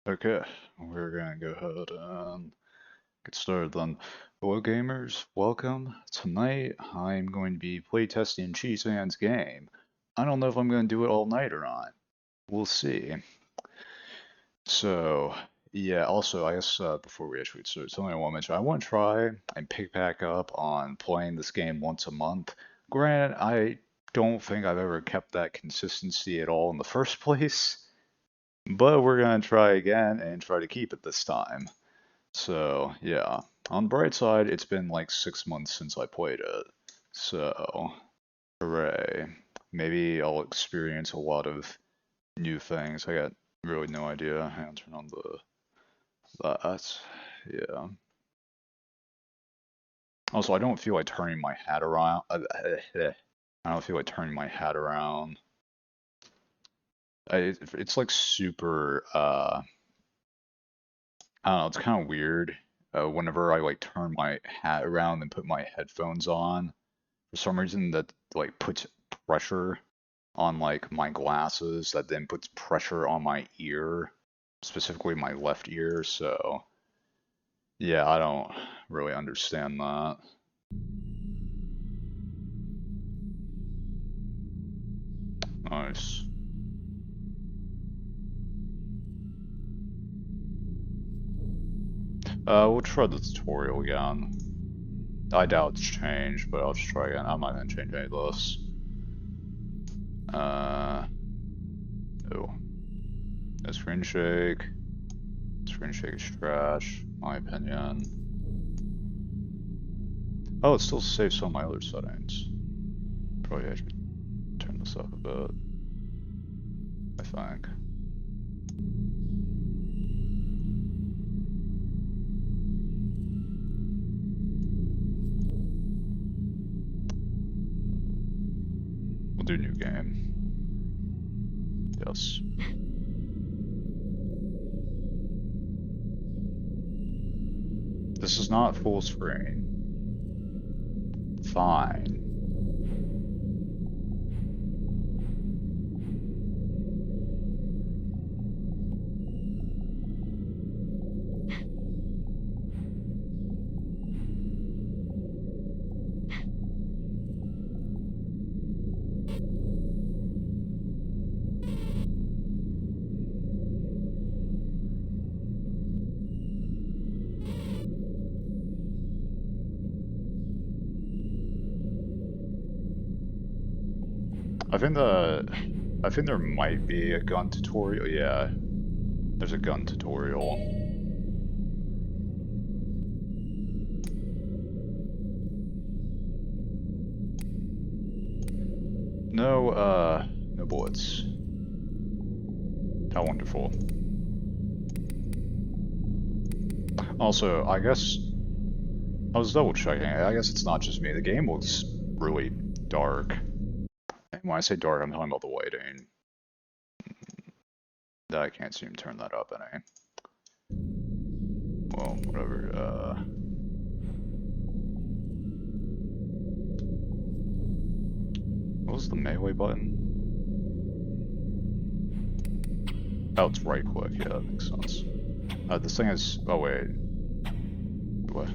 Okay, we're gonna go ahead and get started then. Hello gamers, welcome. Tonight I'm going to be playtesting Cheeseman's game. I don't know if I'm going to do it all night or not. We'll see. So, yeah, also, I guess before we actually start, something I want to mention. I want to try and pick back up on playing this game once a month. Granted, I don't think I've ever kept that consistency at all in the first place. But we're gonna try again and try to keep it this time. So, yeah. On the bright side, it's been like 6 months since I played it. So, hooray. Maybe I'll experience a lot of new things. I got really no idea. Hang on, turn on that. Yeah. Also, I don't feel like turning my hat around. I don't feel like turning my hat around. It's like super, I don't know, it's kind of weird. Whenever I like turn my hat around and put my headphones on, for some reason that like puts pressure on like my glasses, that then puts pressure on my ear, specifically my left ear. So yeah, I don't really understand that. Nice. We'll try the tutorial again. I doubt it's changed, but I'll just try again. I'm not gonna change any of this. Oh. No screen shake. Screen shake is trash, my opinion. Oh, it still saves some of my other settings. Probably I should turn this up a bit, I think. We'll do new game. Yes. This is not full screen. Fine. I think there might be a gun tutorial. Yeah, there's a gun tutorial. No bullets. How wonderful. Also, I guess I was double checking. I guess it's not just me. The game looks really dark. And when I say dark, I'm talking about the lighting. I can't seem to turn that up any. Well, whatever. What was the melee button? Oh, it's right click. Yeah, that makes sense. This thing is. Oh wait. What?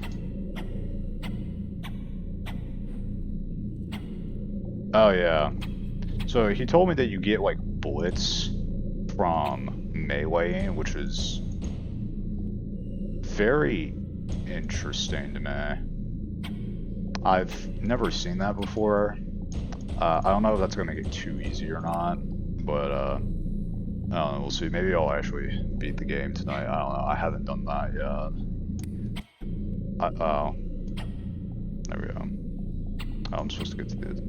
Oh yeah. So he told me that you get like bullets from meleeing, which is very interesting to me. I've never seen that before. I don't know if that's gonna make it too easy or not, but I don't know, we'll see. Maybe I'll actually beat the game tonight. I don't know. I haven't done that yet. Oh, there we go. Oh, I'm supposed to get to the.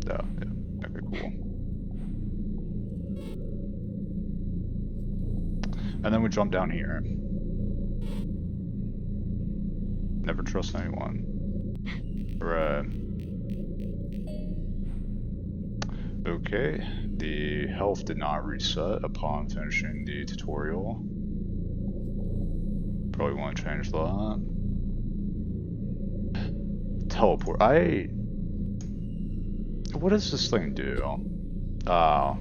Oh, yeah. Okay, cool. And then we jump down here. Never trust anyone. Right. Okay, the health did not reset upon finishing the tutorial. Probably want to change that. Teleport. What does this thing do? Oh.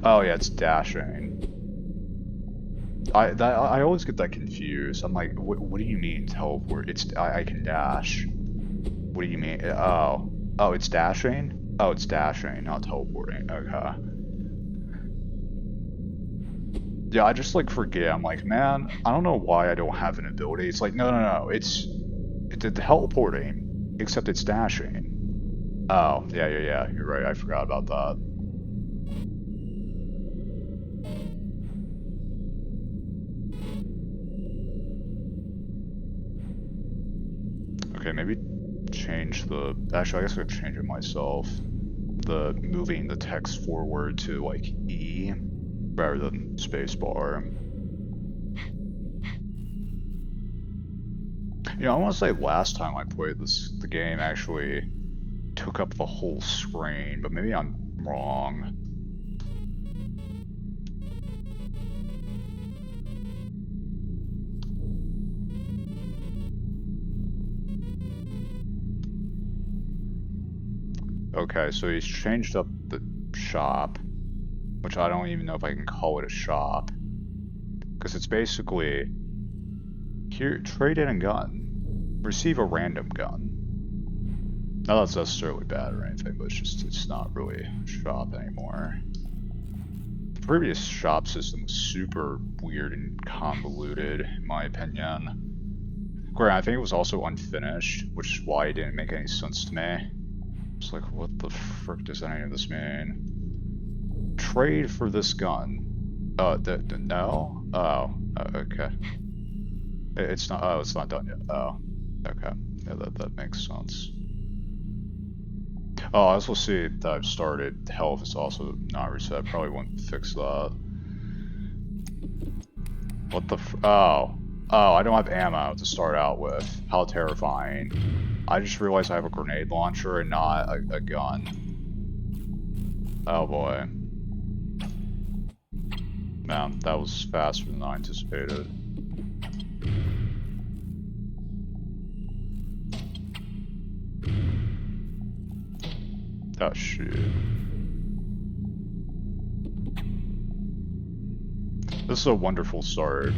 Oh yeah, it's dashing. I always get that confused. I'm like, what do you mean teleport? I can dash. What do you mean? Oh, it's dashing? Oh, it's dashing, not teleporting. Okay. Yeah, I just like forget. I'm like, man, I don't know why I don't have an ability. It's like, no. It's teleporting, except it's dashing. Oh, yeah. You're right. I forgot about that. Okay, maybe change the... Actually, I guess I could change it myself. The moving the text forward to like E rather than spacebar. You know, I want to say last time I played this, the game actually took up the whole screen, but maybe I'm wrong. Okay, so he's changed up the shop, which I don't even know if I can call it a shop. Because it's basically, here, trade in a gun, receive a random gun. Not that's necessarily bad or anything, but it's not really a shop anymore. The previous shop system was super weird and convoluted, in my opinion. Granted, I think it was also unfinished, which is why it didn't make any sense to me. It's like, what the frick does any of this mean? Trade for this gun. No? Oh, okay. It's not, oh, it's not done yet. Oh, okay. Yeah, that makes sense. Oh, I also see that I've started. Health is also not reset. Probably won't fix that. What the oh. Oh, I don't have ammo to start out with. How terrifying. I just realized I have a grenade launcher and not a gun. Oh boy. Man, that was faster than I anticipated. Oh shit. This is a wonderful start.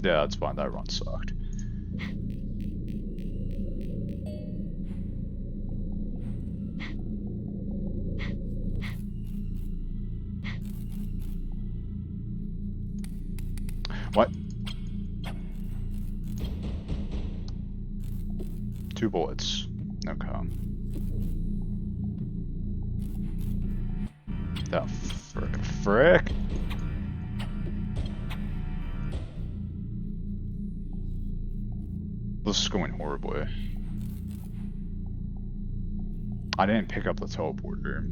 Yeah, that's fine. That run sucked. What? 2 bullets. Okay. That frick. This is going horribly. I didn't pick up the teleporter.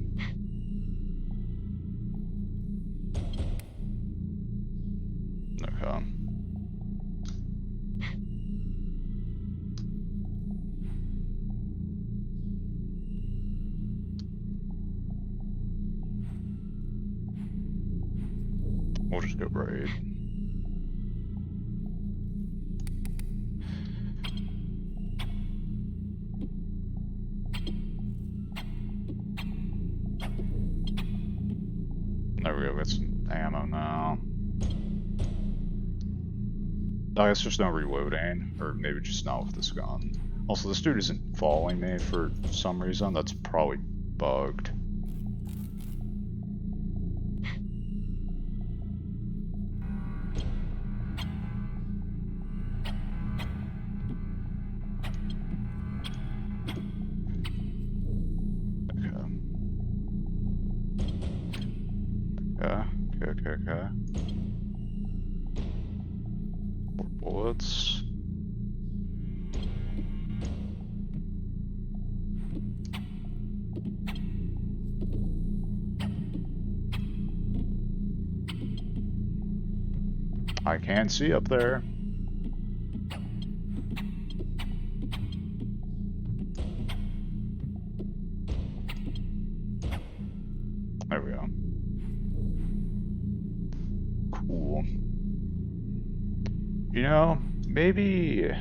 Okay. We'll just go right. There we go, get some ammo now. I guess there's no reloading, or maybe just not with this gun. Also, this dude isn't following me for some reason. That's probably bugged. Okay. 4 bullets. I can't see up there. There we go. Cool. You know, maybe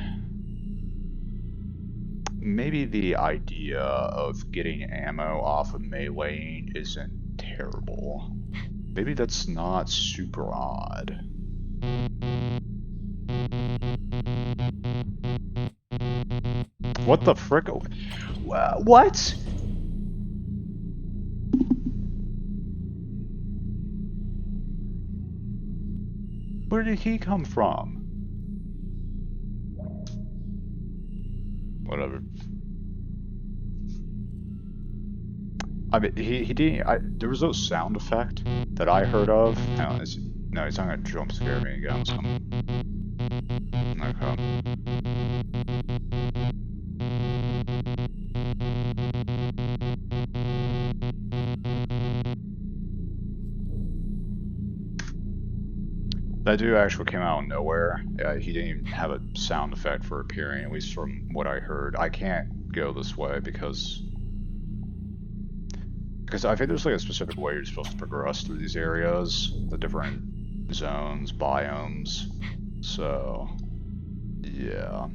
the idea of getting ammo off of meleeing isn't terrible. Maybe that's not super odd. What the frick? What? Where did he come from? Whatever. I mean, he didn't. There was no sound effect that I heard of. No, no, he's not gonna jump scare me again. Okay. That dude actually came out of nowhere. He didn't even have a sound effect for appearing, at least from what I heard. I can't go this way because I think there's like a specific way you're supposed to progress through these areas, the different zones, biomes. So, yeah.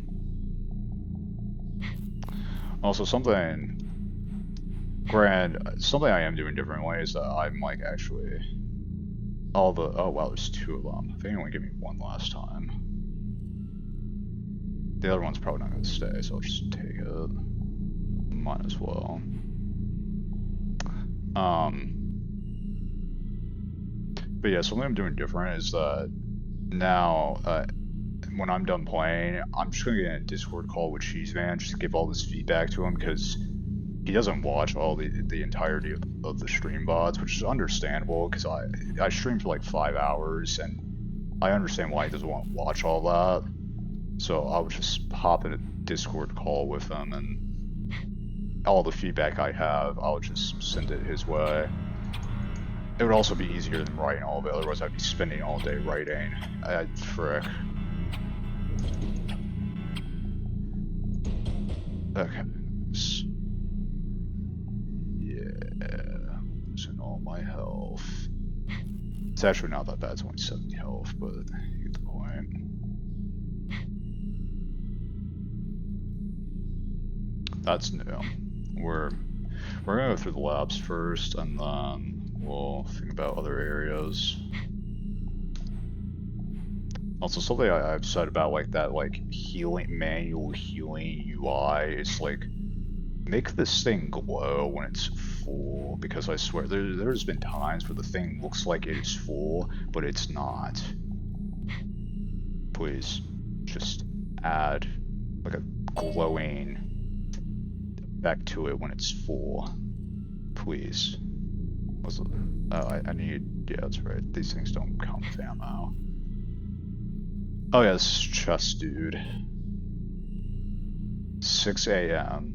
Also, something I am doing differently is that I'm like actually oh wow, there's 2 of them. I think they only gave me 1 last time. The other one's probably not gonna stay, so I'll just take it. Might as well. But yeah, something I'm doing different is that now, when I'm done playing, I'm just gonna get in a Discord call with Cheeseman just to give all this feedback to him, because he doesn't watch all the entirety of the stream VODs, which is understandable, because I stream for like 5 hours, and I understand why he doesn't want to watch all that. So I would just hop in a Discord call with him, and all the feedback I have, I'll just send it his way. It would also be easier than writing all of it, otherwise I'd be spending all day writing. Frick. Okay. Yeah. Losing all my health. It's actually not that bad, it's only 70 health, but you get the point. That's new. We're gonna go through the labs first, and then we'll think about other areas. Also, something I've said about like that, like manual healing UI is like, make this thing glow when it's full, because I swear there's been times where the thing looks like it is full, but it's not. Please, just add like a glowing effect to it when it's full. Please. I need, yeah, that's right. These things don't come with ammo. Oh yeah, this is Chest Dude. 6 a.m.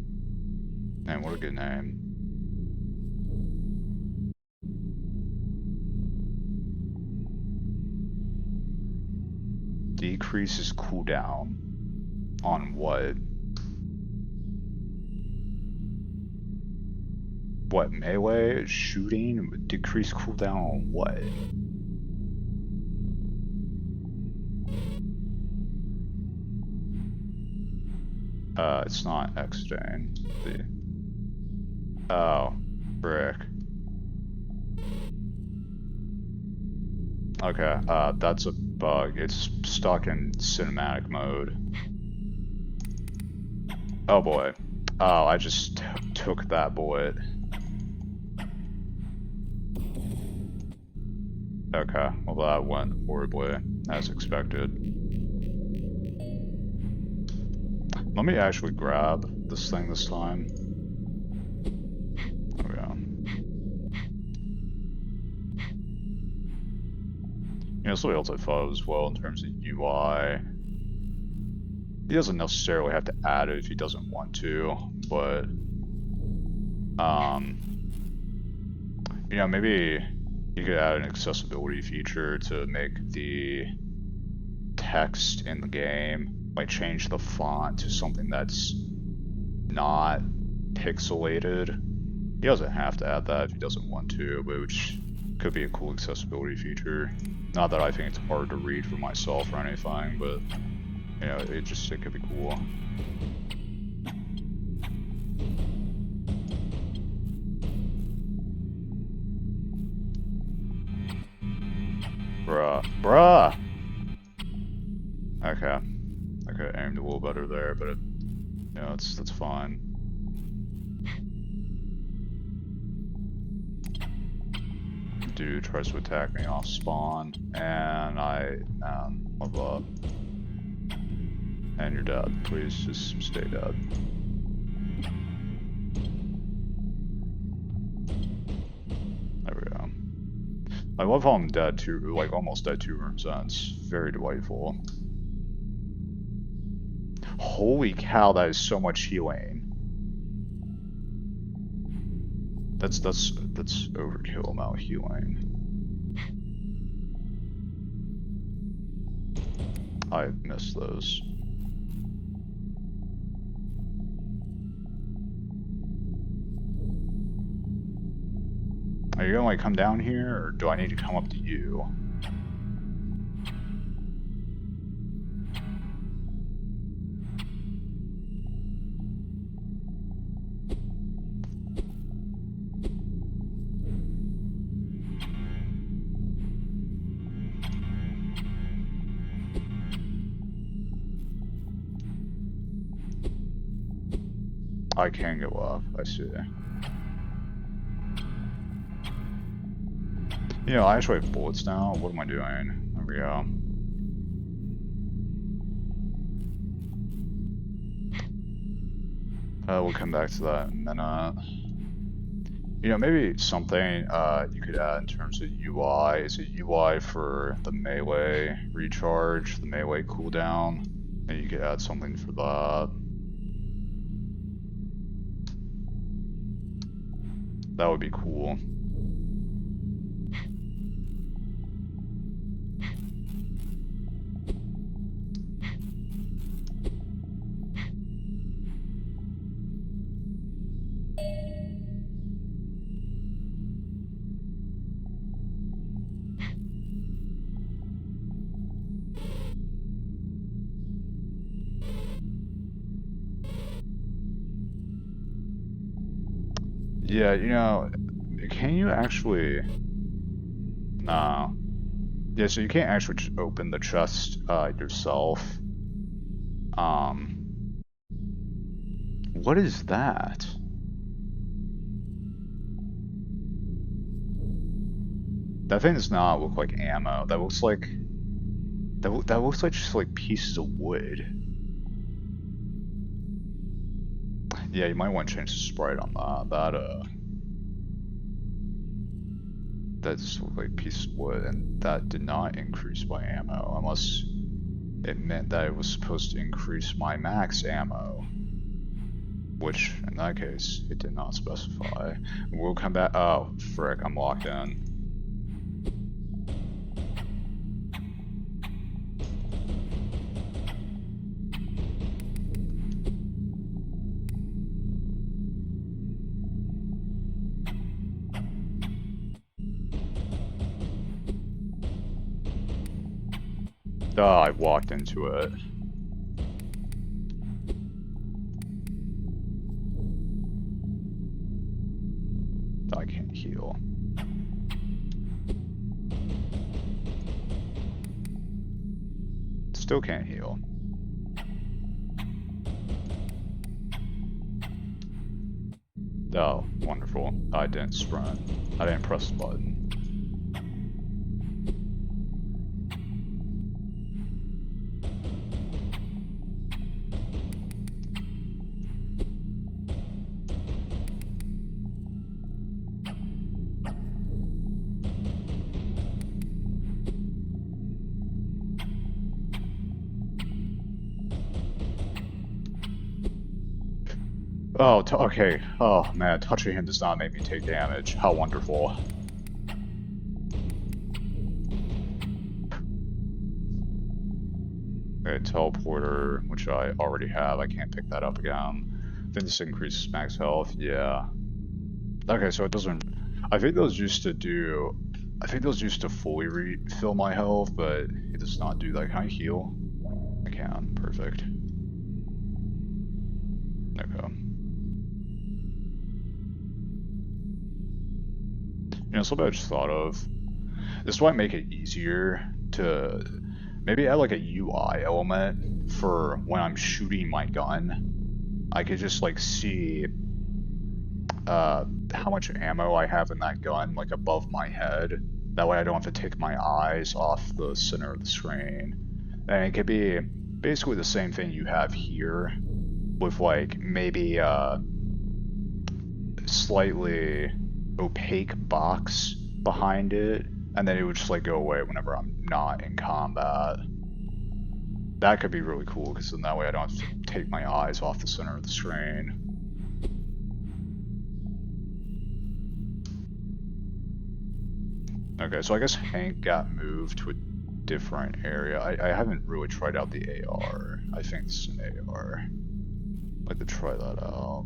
Man, what a good name. Decreases cooldown on what? What, melee? Shooting? Decrease cooldown on what? It's not exiting. Oh, frick. Okay, that's a bug. It's stuck in cinematic mode. Oh boy. Oh, I just took that bullet. Okay, well that went horribly, as expected. Let me actually grab this thing this time. There we go. You know, something else I thought as well in terms of UI. He doesn't necessarily have to add it if he doesn't want to, but you know, maybe you could add an accessibility feature to make the text in the game, like change the font to something that's not pixelated. He doesn't have to add that if he doesn't want to, but which could be a cool accessibility feature. Not that I think it's hard to read for myself or anything, but you know, it could be cool. Bruh. Bruh! Okay. I could have aimed a little better there, but that's fine. Dude tries to attack me off spawn, and love up. And you're dead. Please just stay dead. There we go. I love how I'm dead too, like almost dead 2 rooms in. It's very delightful. Holy cow, that is so much healing. That's overkill amount of healing. I missed those. Are you gonna like come down here, or do I need to come up to you? I can go up, I see. You know, I actually have bullets now. What am I doing? There we go. We'll come back to that in a minute. You know, maybe something you could add in terms of UI is a UI for the melee recharge, the melee cooldown, and you could add something for that. That would be cool. Yeah, you know, can you actually... No. Yeah, so you can't actually just open the chest yourself. What is that? That thing does not look like ammo. That looks like... That looks like just like pieces of wood. Yeah, you might want to change the sprite on that. That just looked like pieces of wood, and that did not increase my ammo, unless it meant that it was supposed to increase my max ammo. Which, in that case, it did not specify. We'll come back. Oh, frick, I'm locked in. Oh, I walked into it. I can't heal. Still can't heal. Oh, wonderful. I didn't sprint. I didn't press the button. Oh, okay. Oh man, touching him does not make me take damage. How wonderful. Okay, teleporter, which I already have. I can't pick that up again. Then this increases max health. Yeah. Okay, so it doesn't... I think those used to fully refill my health, but it does not do that. Can I heal? I can. Perfect. Okay. You know, something I just thought of. This might make it easier to maybe add like a UI element for when I'm shooting my gun. I could just like see how much ammo I have in that gun like above my head. That way I don't have to take my eyes off the center of the screen. And it could be basically the same thing you have here with like maybe a slightly opaque box behind it, and then it would just like go away whenever I'm not in combat. That could be really cool, because then that way I don't have to take my eyes off the center of the screen. Okay, so I guess Hank got moved to a different area. I haven't really tried out the AR. I think it's an AR. I'd like to try that out.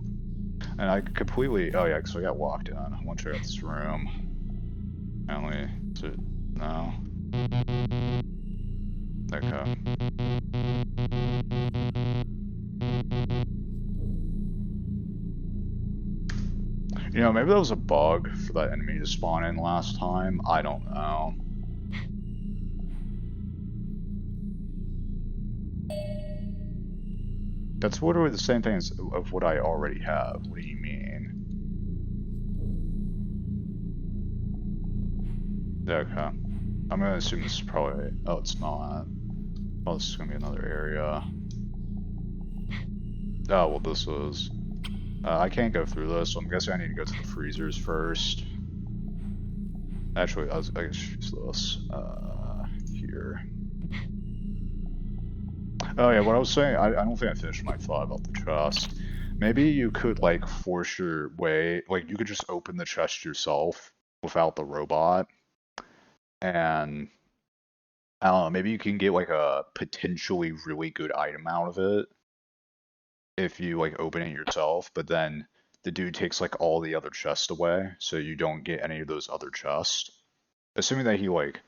And I completely, oh yeah, because I got locked in. I want to check out this room. Apparently, is it, no. Okay. You know, maybe that was a bug for that enemy to spawn in last time. I don't know. That's literally the same thing as of what I already have. What do you mean? Okay. I'm gonna assume this is probably... Oh, it's not. Oh, this is gonna be another area. Oh, well, this is... I can't go through this, so I'm guessing I need to go to the freezers first. Actually, I guess use this. Here. Oh yeah, what I was saying, I don't think I finished my thought about the chest. Maybe you could, like, force your way... Like, you could just open the chest yourself without the robot. And... I don't know, maybe you can get, like, a potentially really good item out of it if you like open it yourself, but then the dude takes like all the other chests away, so you don't get any of those other chests. Assuming that he like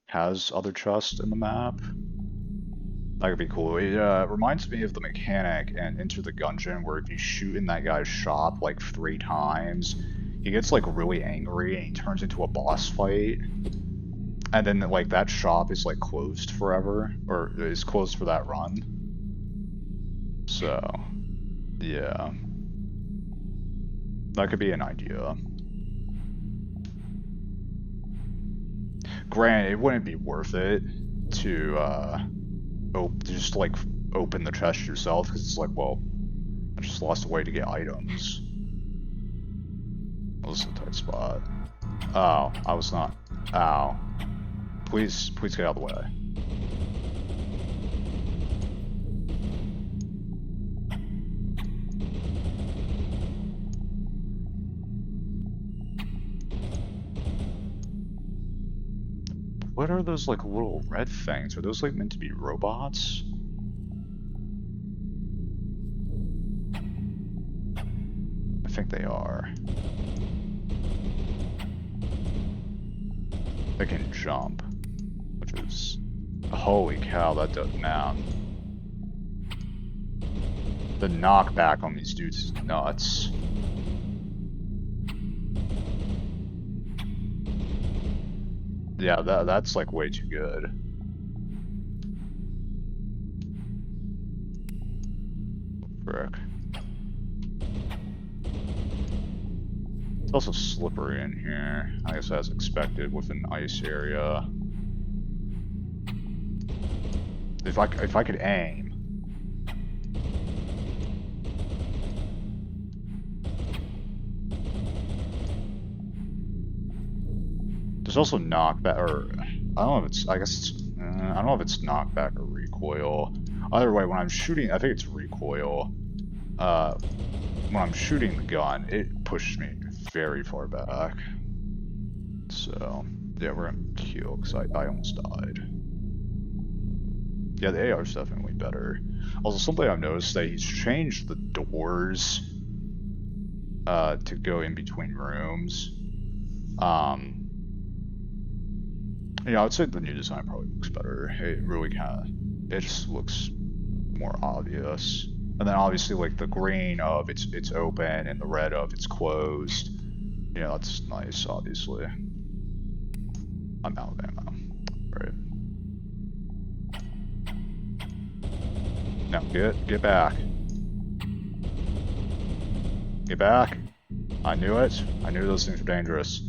has other chests in the map, that could be cool. It reminds me of the mechanic in Enter the Gungeon, where if you shoot in that guy's shop like 3 times, he gets like really angry and he turns into a boss fight. And then like that shop is like closed forever, or is closed for that run. So, yeah, that could be an idea. Granted, it wouldn't be worth it to just like open the chest yourself, because it's like, well, I just lost a way to get items. This is a tight spot. Oh, I was not. Ow. Please get out of the way. What are those like little red things? Are those like meant to be robots? I think they are. They can jump, which is... Holy cow, that does now. The knockback on these dudes is nuts. Yeah, that's like way too good. Frick. It's also slippery in here. I guess as expected with an ice area. If I could aim. There's also knockback, or I don't know if it's, I guess it's, I don't know if it's knockback or recoil. Either way, when I'm shooting, I think it's recoil. When I'm shooting the gun, it pushes me very far back. So, yeah, we're gonna kill, because I almost died. Yeah, the AR is definitely better. Also, something I've noticed that he's changed the doors to go in between rooms. Yeah, I would say the new design probably looks better. It really it just looks more obvious. And then obviously like the green of it's open and the red of it's closed. Yeah, that's nice, obviously. I'm out of ammo. Right. Now get back. Get back. I knew it. I knew those things were dangerous.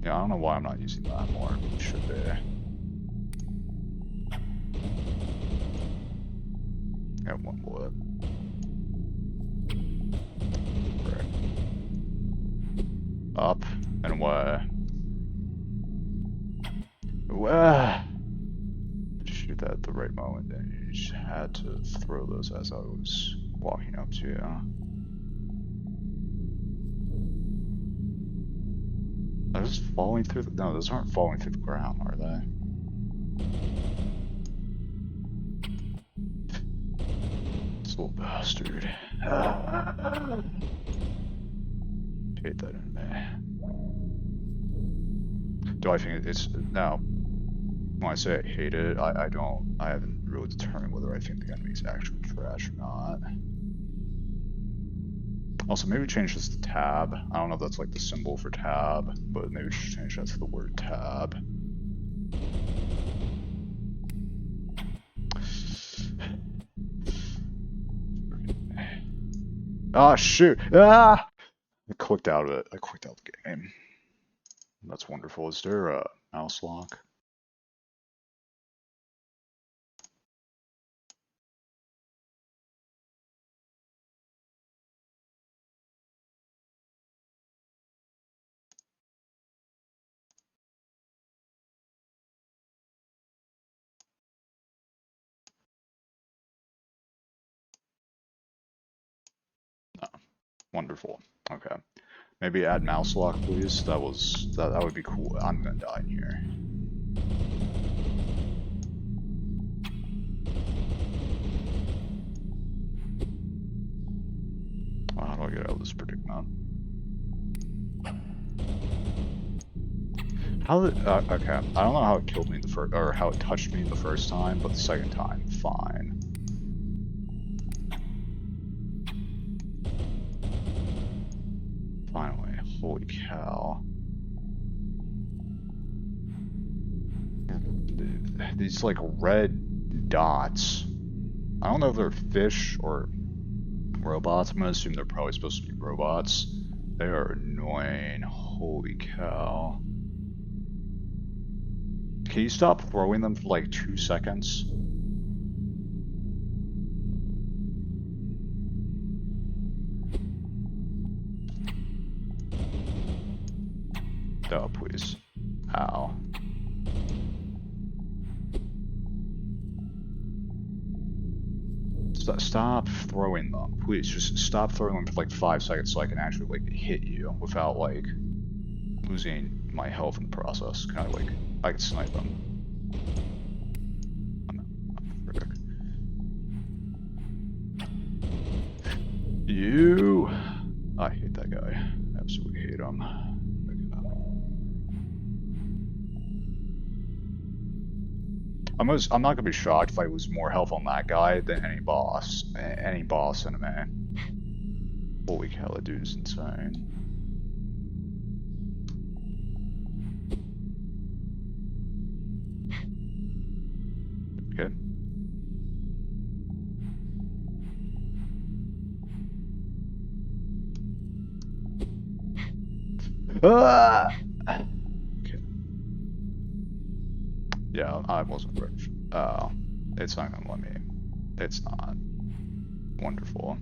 Yeah, I don't know why I'm not using that more. It should be. Got one bullet. Right. Up and away. Shoot that at the right moment, and you just had to throw those as I was walking up to you. Are those falling through the... No, those aren't falling through the ground, are they? This little bastard. Hate that in me. Do I think it's... No. When I say I hate it, I haven't really determined whether I think the enemy's actually trash or not. Also, maybe change this to tab. I don't know if that's like the symbol for tab, but maybe just change that to the word tab. Ah, shoot! Ah! I clicked out of it. I clicked out the game. That's wonderful. Is there a mouse lock? No. Wonderful. Okay. Maybe add mouse lock, please. That would be cool. I'm gonna die in here. Well, how do I get out of this predicament? How did... okay. I don't know how it killed me the first... Or how it touched me the first time, but the second time, fine. Finally. Holy cow. These, like, red dots. I don't know if they're fish or robots. I'm gonna assume they're probably supposed to be robots. They are annoying. Holy cow. Can you stop throwing them for like 2 seconds? Oh, please. Ow. Stop throwing them. Please, just stop throwing them for like 5 seconds so I can actually like hit you without like losing my health in the process. Kind of like I can snipe them. You. I hate that guy. Absolutely hate him. I'm not gonna be shocked if I lose more health on that guy than any boss enemy. Holy cow, that dude is insane. Okay. Ah! Okay. Yeah, I wasn't rich. It's not gonna let me. It's not. Wonderful.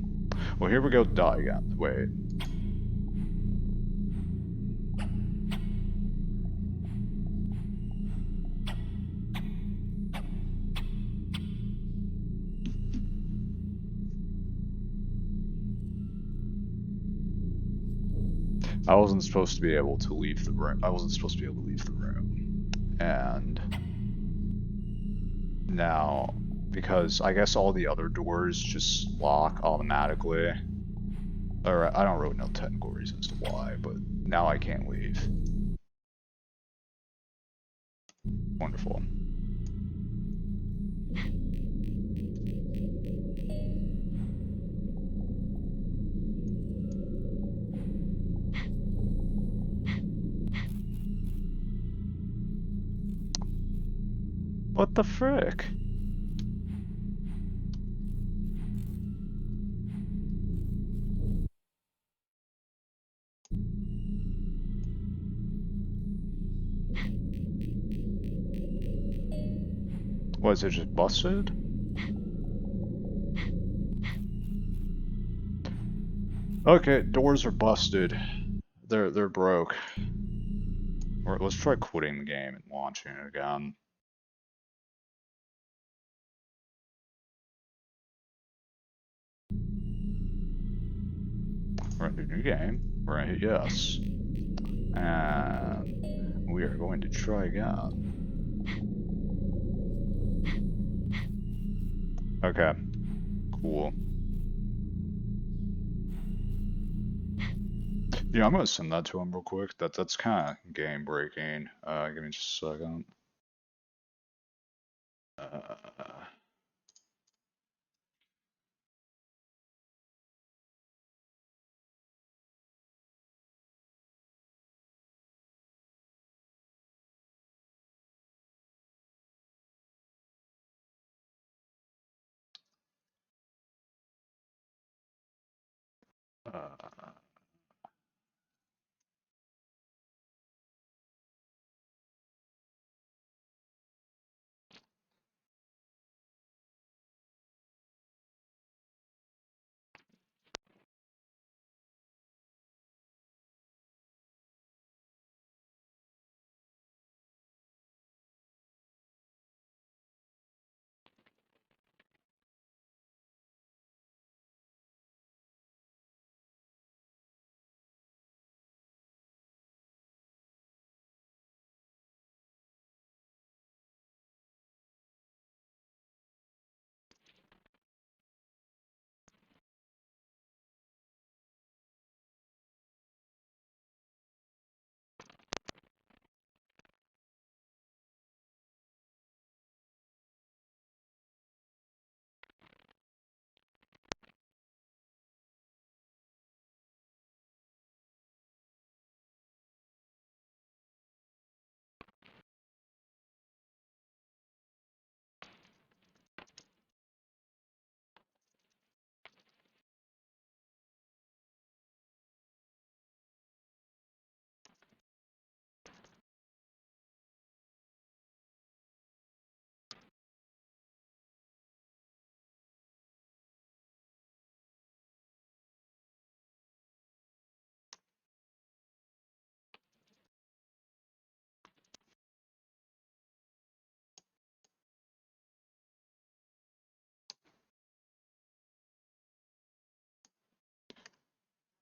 Well, here we go. Die again. Wait. I wasn't supposed to be able to leave the room. I wasn't supposed to be able to leave the room. And now, because I guess all the other doors just lock automatically. Or I don't really know technical reasons to why, but now I can't leave. Wonderful. What the frick? Was it just busted? Okay, doors are busted. They're broke. Or let's try quitting the game and launching it again. We're in a new game. We're gonna hit yes. And we are going to try again. Okay. Cool. Yeah, I'm gonna send that to him real quick. That's kind of game breaking. Give me just a second. Uh,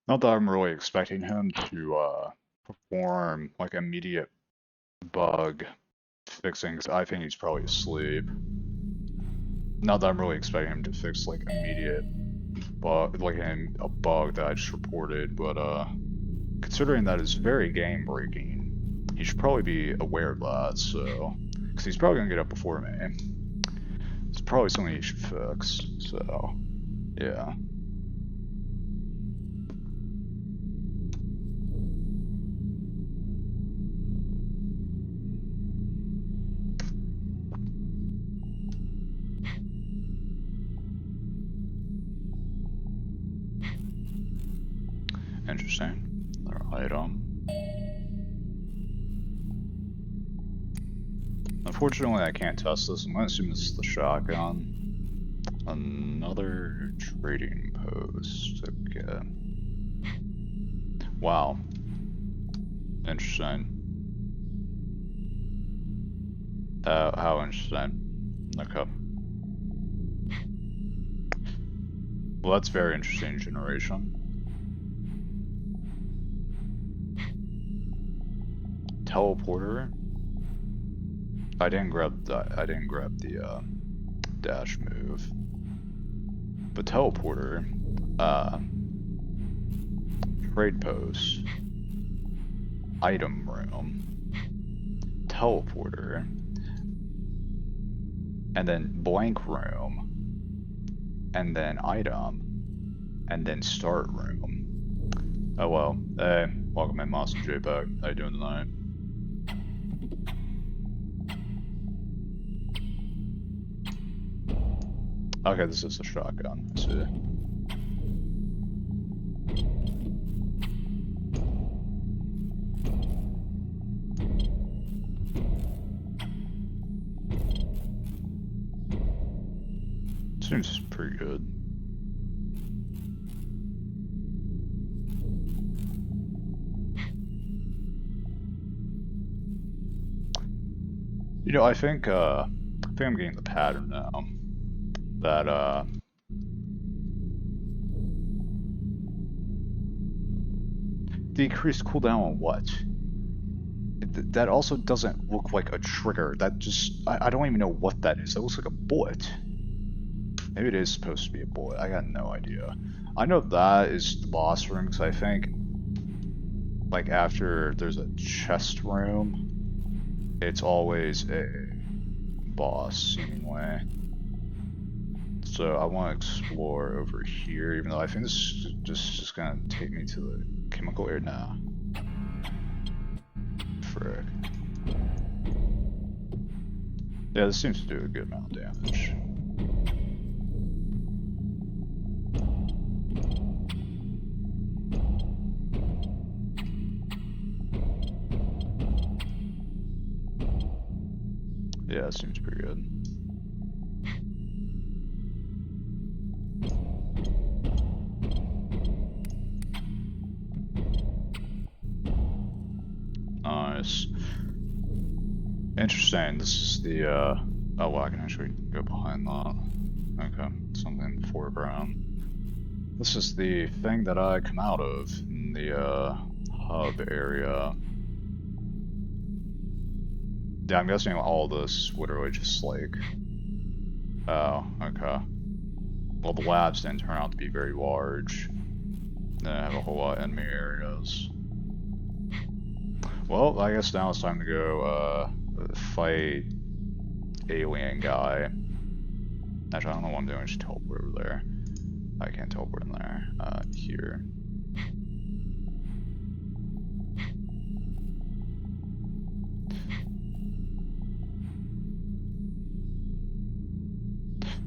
Not that I'm really expecting him to perform like immediate bug fixing, 'cause I think he's probably asleep. Not that I'm really expecting him to fix like immediate bug, like a bug that I just reported, but considering that is very game breaking, he should probably be aware of that. So, because he's probably gonna get up before me, it's probably something he should fix. So, yeah. Interesting. Another item. Unfortunately, I can't test this. I'm gonna assume this is the shotgun. Another trading post. Okay. Wow. Interesting. How interesting. Okay. Well, that's very interesting generation. Teleporter. I didn't grab the dash move. But teleporter, trade post, item room, teleporter, and then blank room, and then item, and then start room. Oh well. Hey, welcome in, Moss and JPEG. How you doing tonight? Okay, this is the shotgun. I see. Seems pretty good. You know, I think I'm getting the pattern now. That decreased cooldown on what? That also doesn't look like a trigger. That just I don't even know what that is. That looks like a bullet. Maybe it is supposed to be a bullet. I got no idea. I know that is the boss room because I think like after there's a chest room, it's always a boss seemingly. So I want to explore over here, even though I think this is just gonna take me to the chemical area now. Frick. Yeah, this seems to do a good amount of damage. Yeah, it seems pretty good. Nice. Interesting. This is the, oh well, I can actually go behind that. Okay, something in the foreground. This is the thing that I come out of in the, hub area. Yeah, I'm guessing all this is literally just like... Oh, okay. Well, the labs didn't turn out to be very large. Then I have a whole lot of enemy areas. Well, I guess now it's time to go, fight alien guy. Actually, I don't know what I'm doing, just teleport over there. I can't teleport in there. Here.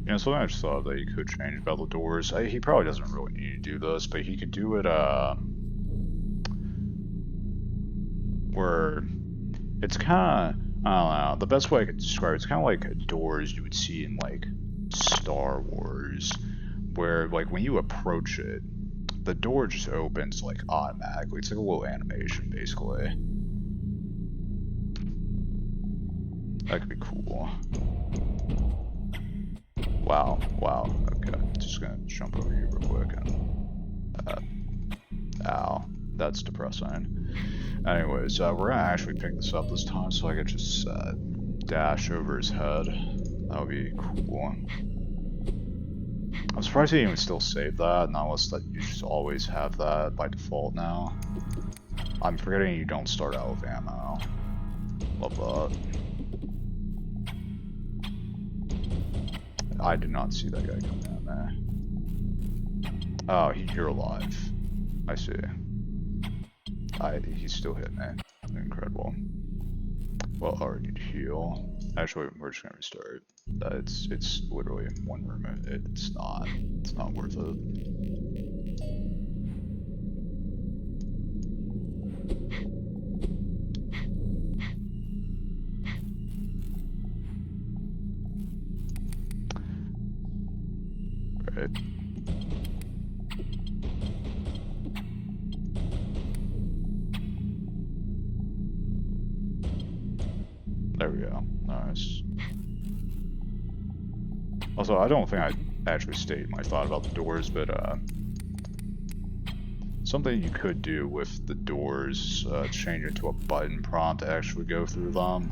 You know, something I just thought that you could change about the doors. He probably doesn't really need to do this, but he could do it, where it's kind of, I don't know, the best way I could describe it's kind of like doors you would see in, like, Star Wars, where, like, when you approach it, the door just opens, like, automatically. It's like a little animation, basically. That could be cool. Wow, wow, okay. Just gonna jump over here real quick and... ow, that's depressing. Anyways, we're gonna actually pick this up this time so I could just dash over his head. That would be cool. I'm surprised he even still saved that, not unless that you just always have that by default now. I'm forgetting you don't start out with ammo. Love that. I did not see that guy come down there. Oh, you're alive. I see. He's still hitting me. Incredible. Well, I already need to heal. Actually, we're just gonna restart. It's literally one room. It's not worth it. Right. There we go. Nice. Also, I don't think I actually stated my thought about the doors, but something you could do with the doors, change it to a button prompt to actually go through them.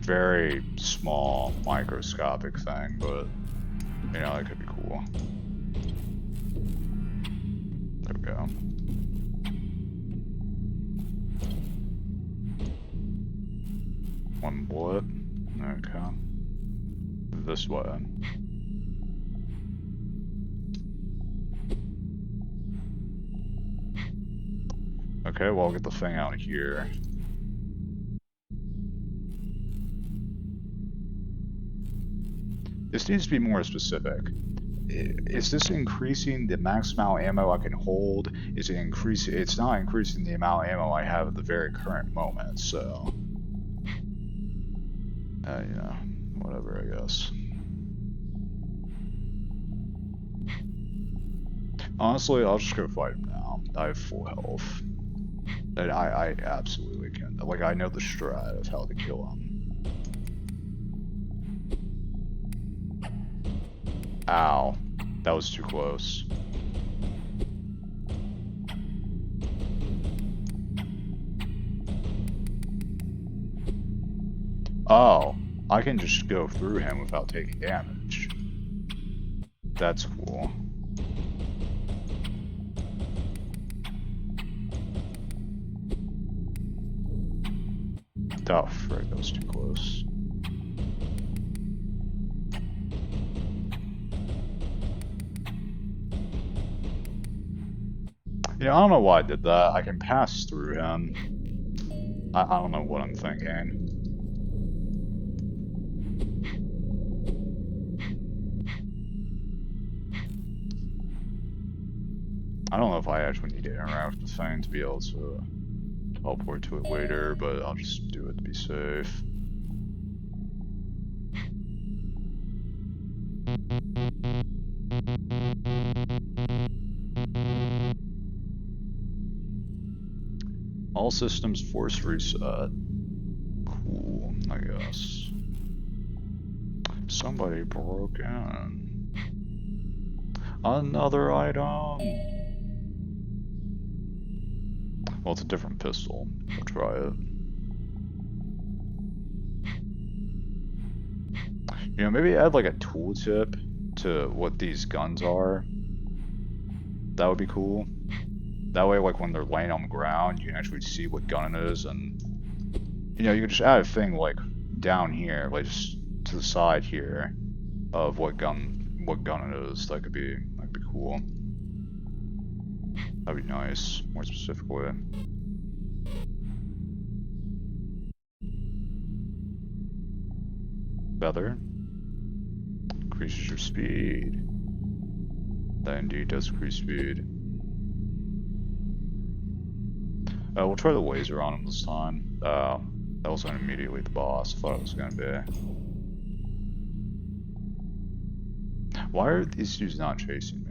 Very small, microscopic thing, but you know, that could be cool. There we go. One bullet. Okay. This way. Okay, well, I'll get the thing out of here. This needs to be more specific. Is this increasing the max amount of ammo I can hold? Is it increasing? It's not increasing the amount of ammo I have at the very current moment, so... you know, whatever, I guess. Honestly, I'll just go fight him now. I have full health. And I absolutely can. Like, I know the strat of how to kill him. Ow. That was too close. Oh, I can just go through him without taking damage. That's cool. Oh, frick, that was too close. Yeah, I don't know why I did that. I can pass through him. I don't know what I'm thinking. I don't know if I actually need to interact with the thing to be able to teleport to it later, but I'll just do it to be safe. All systems force reset. Cool, I guess. Somebody broke in. Another item! Well, it's a different pistol. We'll try it. You know, maybe add like a tooltip to what these guns are. That would be cool. That way, like when they're laying on the ground, you can actually see what gun it is, and you know, you can just add a thing like down here, like just to the side here, of what gun it is. That'd be cool. That'd be nice, more specifically. Feather increases your speed. That indeed does increase speed. We'll try the laser on him this time. That wasn't immediately the boss. I thought it was gonna be. Why are these dudes not chasing me?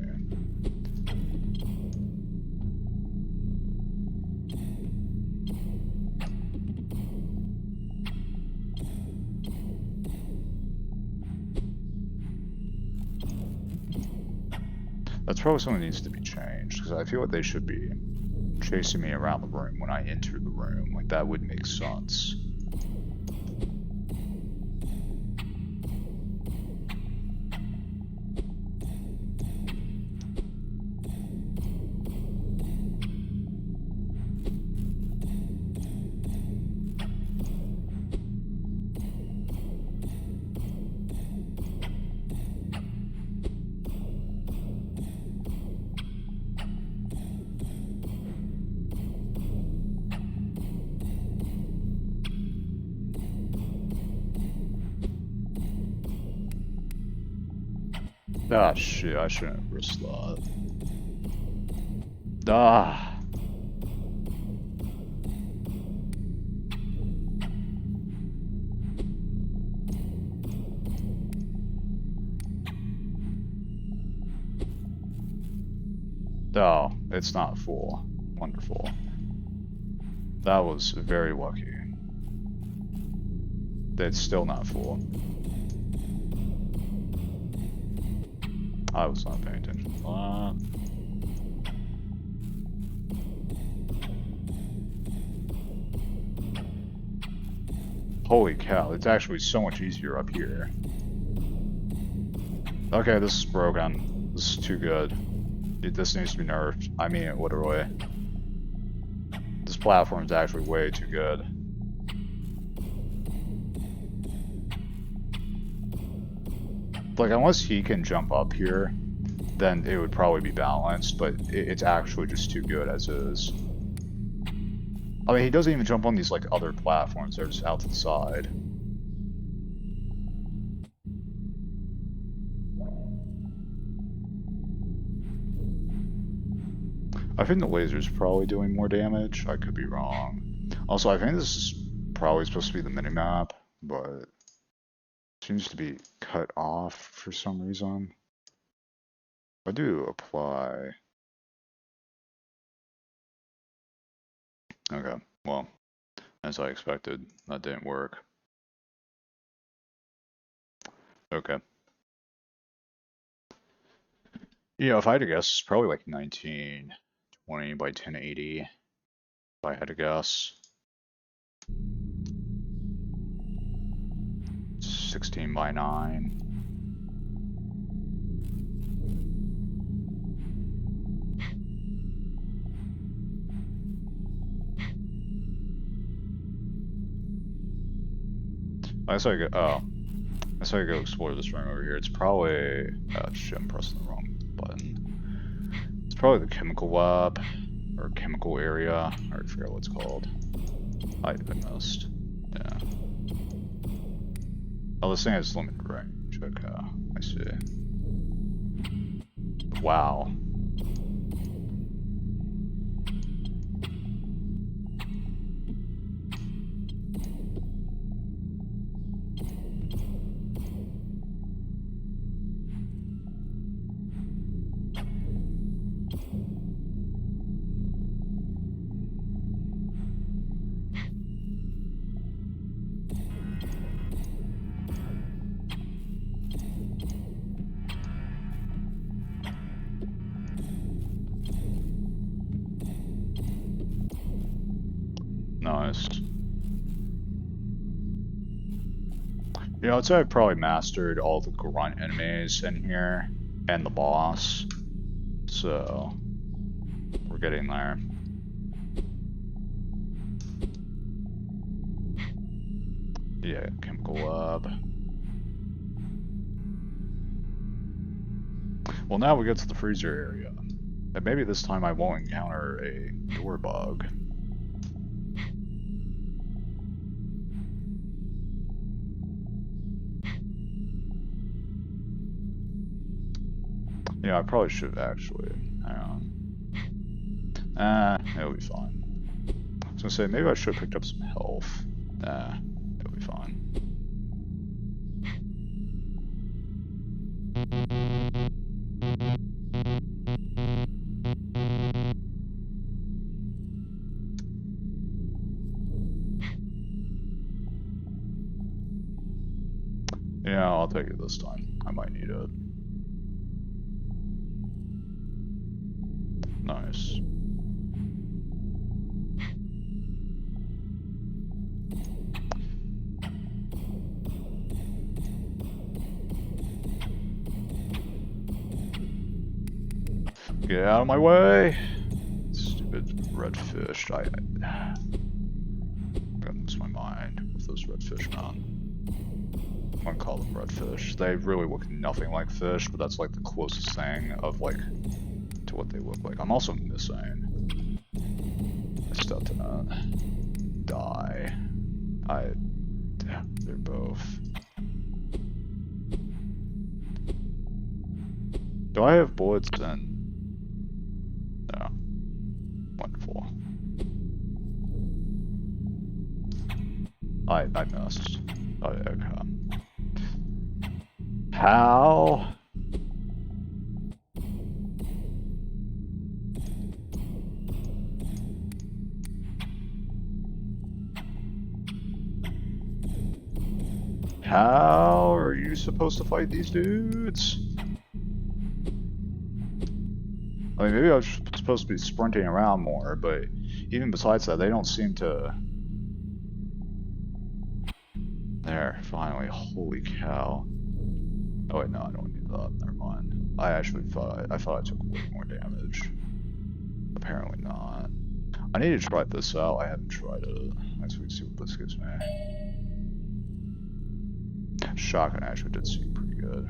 That's probably something that needs to be changed, because I feel like they should be chasing me around the room when I enter the room. Like, that would make sense. Ah, shit, I shouldn't have risked that. Ah. Oh, it's not full. Wonderful. That was very lucky. It's still not full. I was not paying attention to that. Holy cow, it's actually so much easier up here. Okay, this is broken. This is too good. This needs to be nerfed. I mean it literally. This platform is actually way too good. Like, unless he can jump up here, then it would probably be balanced, but it's actually just too good as is. I mean, he doesn't even jump on these, like, other platforms. They're just out to the side. I think the laser's probably doing more damage. I could be wrong. Also, I think this is probably supposed to be the minimap, but it seems to be cut off for some reason. If I do apply. Okay, well, as I expected, that didn't work. Okay. Yeah, if I had to guess, it's probably like 1920 by 1080. If I had to guess. 16 by 9. I saw you go. Oh, I saw you go explore this room over here. It's probably. Oh shit! I'm pressing the wrong button. It's probably the chemical lab or chemical area. I forget what it's called. I missed. Yeah. Oh, this thing has limited range. Okay, I see. Wow. Nice. You know, I'd say I've probably mastered all the grunt enemies in here and the boss. So, we're getting there. Yeah, chemical lab. Well, now we get to the freezer area. And maybe this time I won't encounter a door bug. Yeah, I probably should actually. Hang on. It'll be fine. I was gonna say, maybe I should have picked up some health. It'll be fine. Yeah, I'll take it this time. I might need it. Nice. Get out of my way! Stupid redfish. I gotta lose my mind with those redfish, man. I'm gonna call them redfish. They really look nothing like fish, but that's like the closest thing of like to what they look like. I'm also missing. I still have to die. They're both. Do I have bullets then? No. Wonderful. I missed. Oh, okay. How? How are you supposed to fight these dudes? I mean, maybe I was supposed to be sprinting around more, but even besides that, they don't seem to... There, finally. Holy cow. Oh wait, no, I don't need that. Never mind. I actually thought I took way more damage. Apparently not. I need to try this out. I haven't tried it. Let's see what this gives me. Shotgun actually did seem pretty good.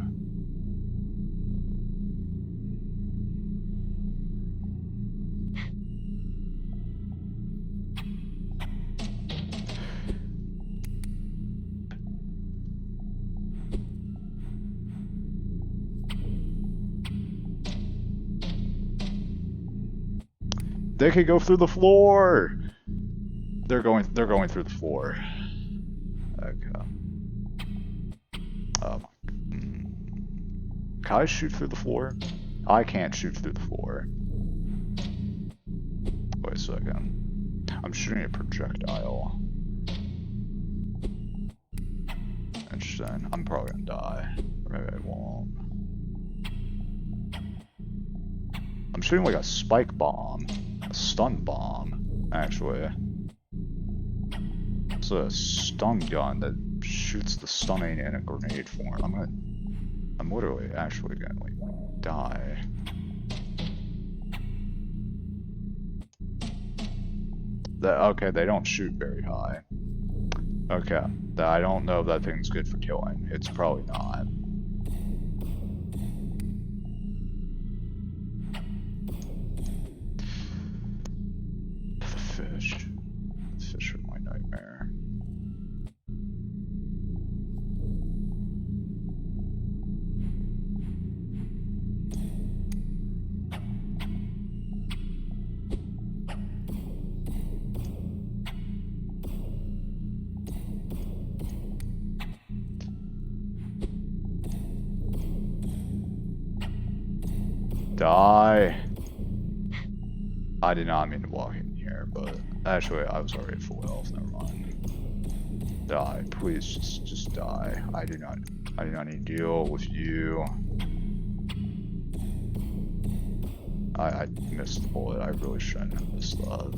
They can go through the floor. They're going through the floor. Okay. Can I shoot through the floor? I can't shoot through the floor. Wait a second. I'm shooting a projectile. Interesting. I'm probably gonna die. Or maybe I won't. I'm shooting like a spike bomb. A stun bomb, actually. It's a stun gun that shoots the stunning in a grenade form. I'm literally actually gonna like die. Okay, they don't shoot very high. Okay, I don't know if that thing's good for killing. It's probably not. The fish. The fish are my nightmare. Die. I did not mean to walk in here, but actually I was already at full health, never mind. Die, please just die. I do not need to deal with you. I missed the bullet. I really shouldn't have missed that.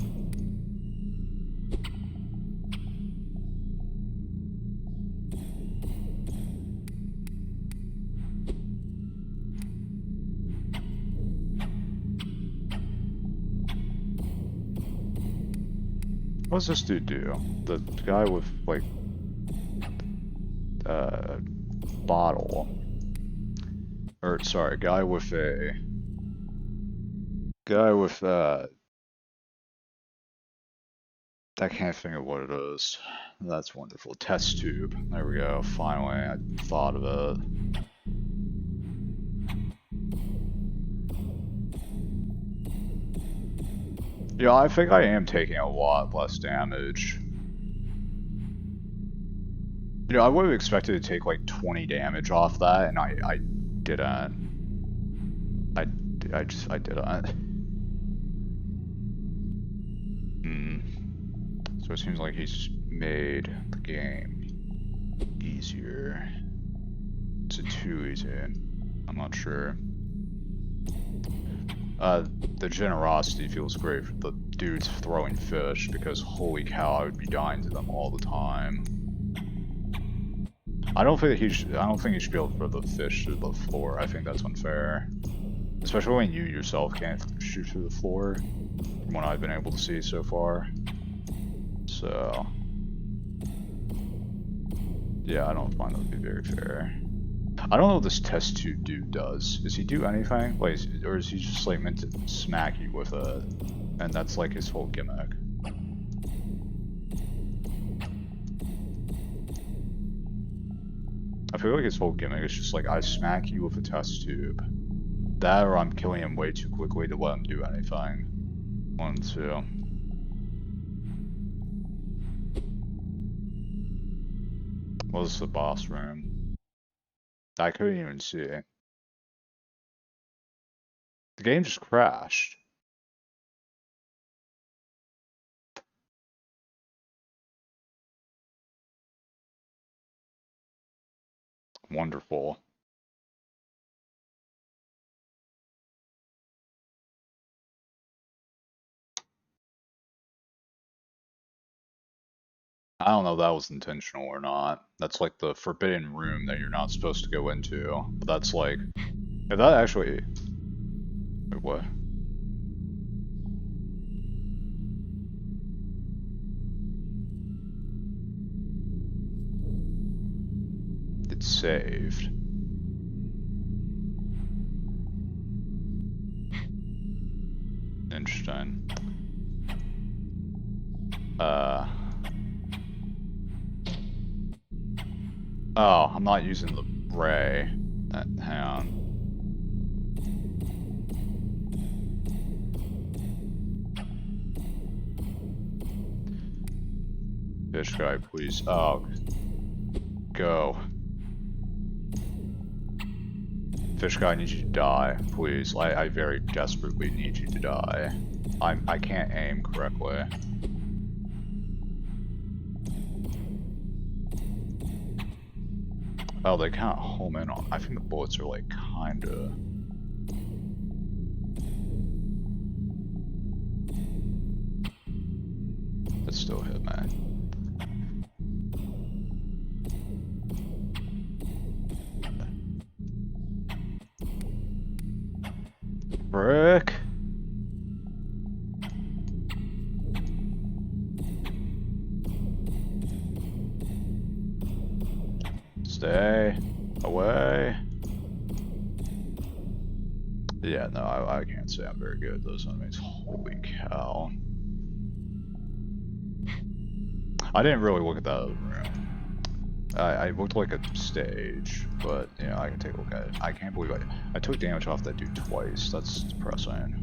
What does this dude do? The guy with, like, bottle. Or, sorry, guy with, I can't think of what it is. That's wonderful. Test tube. There we go. Finally, I thought of it. Yeah, I think I am taking a lot less damage. You know, I would have expected to take like 20 damage off that, and I didn't. I didn't. So it seems like he's made the game easier. Is it too easy? I'm not sure. The generosity feels great for the dudes throwing fish, because holy cow, I would be dying to them all the time. I don't think he should be able to throw the fish to the floor. I think that's unfair. Especially when you yourself can't shoot through the floor, from what I've been able to see so far. So, yeah, I don't find that to be very fair. I don't know what this test tube dude does. Does he do anything? Like, or is he just like meant to smack you with it? And that's like his whole gimmick. I feel like his whole gimmick is just like, I smack you with a test tube. That, or I'm killing him way too quickly to let him do anything. 1, 2. What is the boss room? I couldn't even see it. The game just crashed. Wonderful. I don't know if that was intentional or not. That's like the forbidden room that you're not supposed to go into. But that's like, if that actually... Wait, what? It's saved. Interesting. Oh, I'm not using the ray. Hang on. Fish guy, please. Oh. Go. Fish guy, I need you to die, please. I very desperately need you to die. I can't aim correctly. Oh, they can't home in on. I think the bullets are like kinda. That still hit me. Brick. Stay away. Yeah, no, I can't say I'm very good at those enemies. Holy cow. I didn't really look at that other room. I looked like a stage, but you know, I can take a look at it. I can't believe I took damage off that dude twice. That's depressing.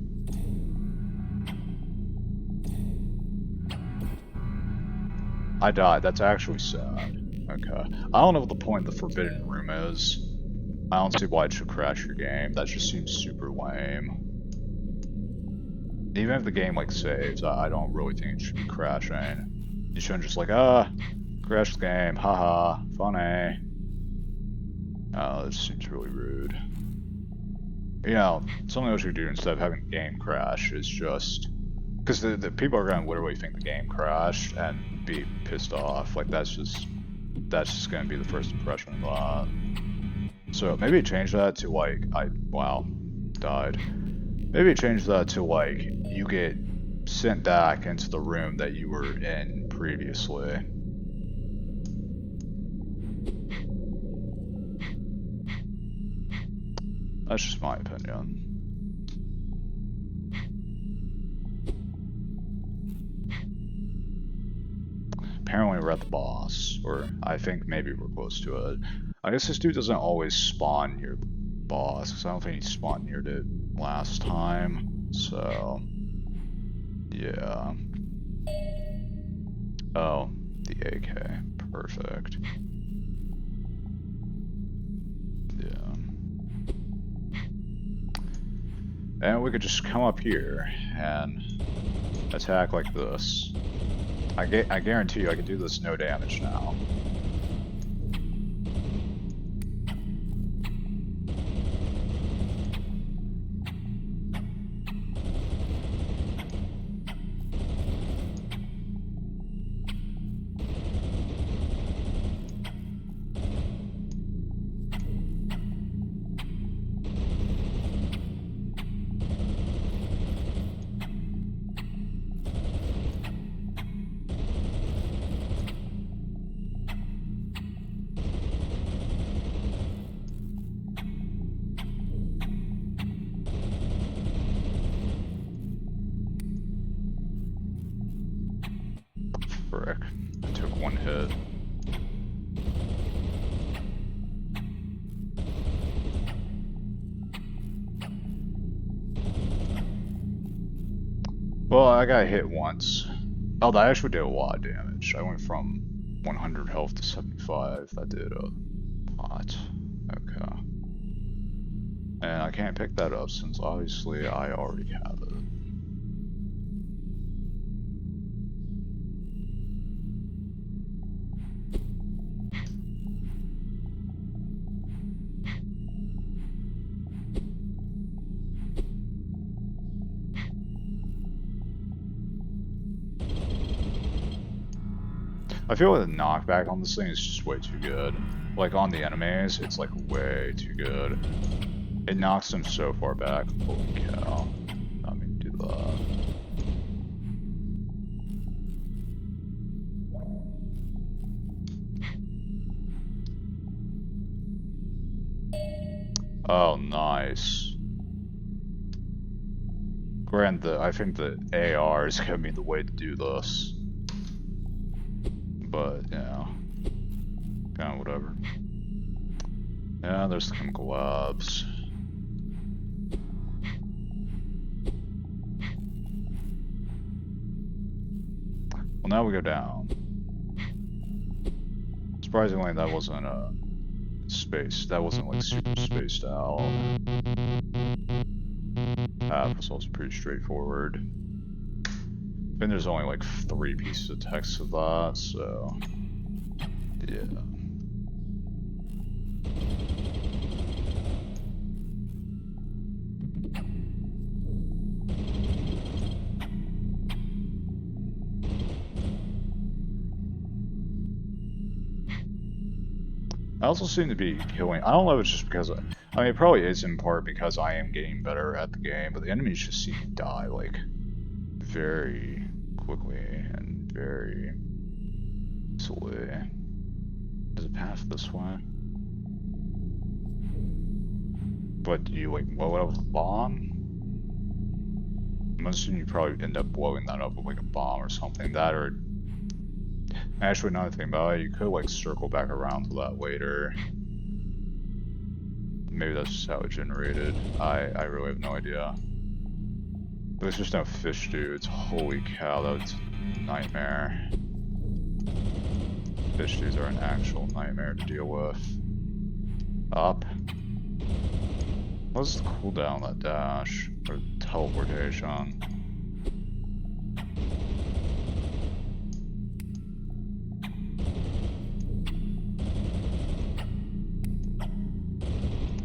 I died. That's actually sad. Okay. I don't know what the point of the Forbidden Room is. I don't see why it should crash your game. That just seems super lame. Even if the game like saves, I don't really think it should be crashing. You shouldn't just like, crash the game, haha, funny. Oh, this seems really rude. You know, something else you do instead of having the game crash is just... Because the people are going to literally think the game crashed and be pissed off. Like, that's just going to be the first impression of that. So maybe change that to like, wow, died. Maybe change that to like, you get sent back into the room that you were in previously. That's just my opinion. Apparently we're at the boss, or I think maybe we're close to it. I guess this dude doesn't always spawn near the boss, because I don't think he spawned near it last time, so... yeah. Oh, the AK. Perfect. Yeah. And we could just come up here and attack like this. I guarantee you I can do this no damage now. Frick. I took one hit. Well, I got hit once. Oh, that actually did a lot of damage. I went from 100 health to 75. That did a lot. Okay. And I can't pick that up since obviously I already have it. I feel like the knockback on this thing is just way too good. Like on the enemies, it's like way too good. It knocks them so far back. Holy cow. Not mean to do that. Oh, nice. Granted, I think the AR is gonna be the way to do this. But, you know, kinda whatever. Yeah, there's the chemical labs. Well, now we go down. Surprisingly, that wasn't space. That wasn't like super spaced out. Path was also pretty straightforward. I think there's only like 3 pieces of text of that, so yeah. I also seem to be killing. I don't know if it's just because I mean, it probably is in part because I am getting better at the game, but the enemies just seem to die like very quickly and very easily. There's a path this way. But do you like blow it up with a bomb? I'm assuming you probably end up blowing that up with like a bomb or something. That or actually, another thing about it, you could like circle back around to that later. Maybe that's just how it generated. I really have no idea. There's just no fish dudes. Holy cow, that was a nightmare. Fish dudes are an actual nightmare to deal with. Up. What's the cooldown on that dash? Or teleportation?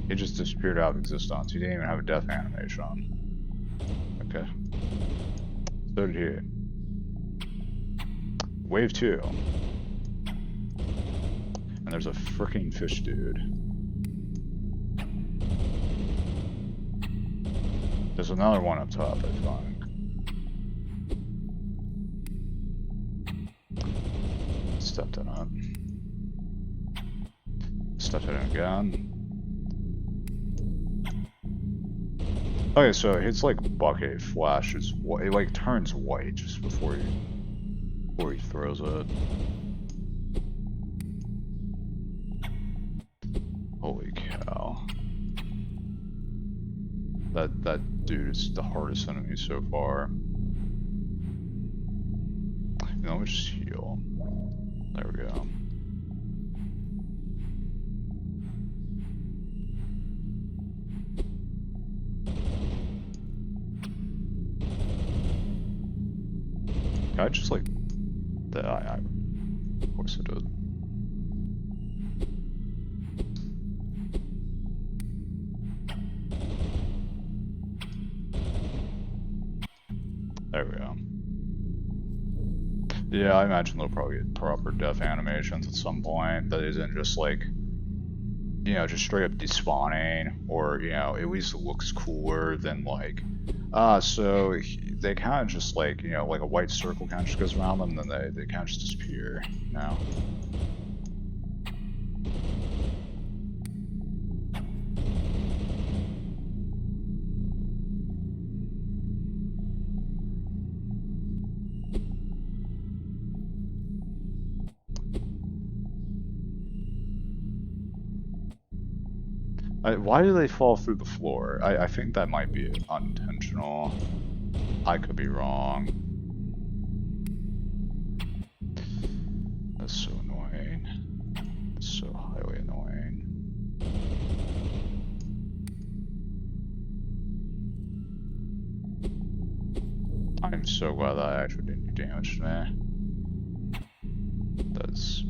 It just disappeared out of existence. You didn't even have a death animation. Okay. So did he. Wave 2. And there's a freaking fish dude. There's another one up top, I think. Stepped in up. Stepped in again. Okay, so it's like bucket flashes. It like turns white just before he throws it. Holy cow! That dude is the hardest enemy so far. Let me just heal. There we go. I just like that. Of course I did. There we go. Yeah, I imagine they'll probably get proper death animations at some point that isn't just like, you know, just straight up despawning, or, you know, at least it looks cooler than like, so they kind of just like, you know, like a white circle kind of just goes around them, and then they kind of just disappear, you know? Why do they fall through the floor? I think that might be unintentional. I could be wrong. That's so annoying. It's so highly annoying. I'm so glad that actually didn't do damage to me. That's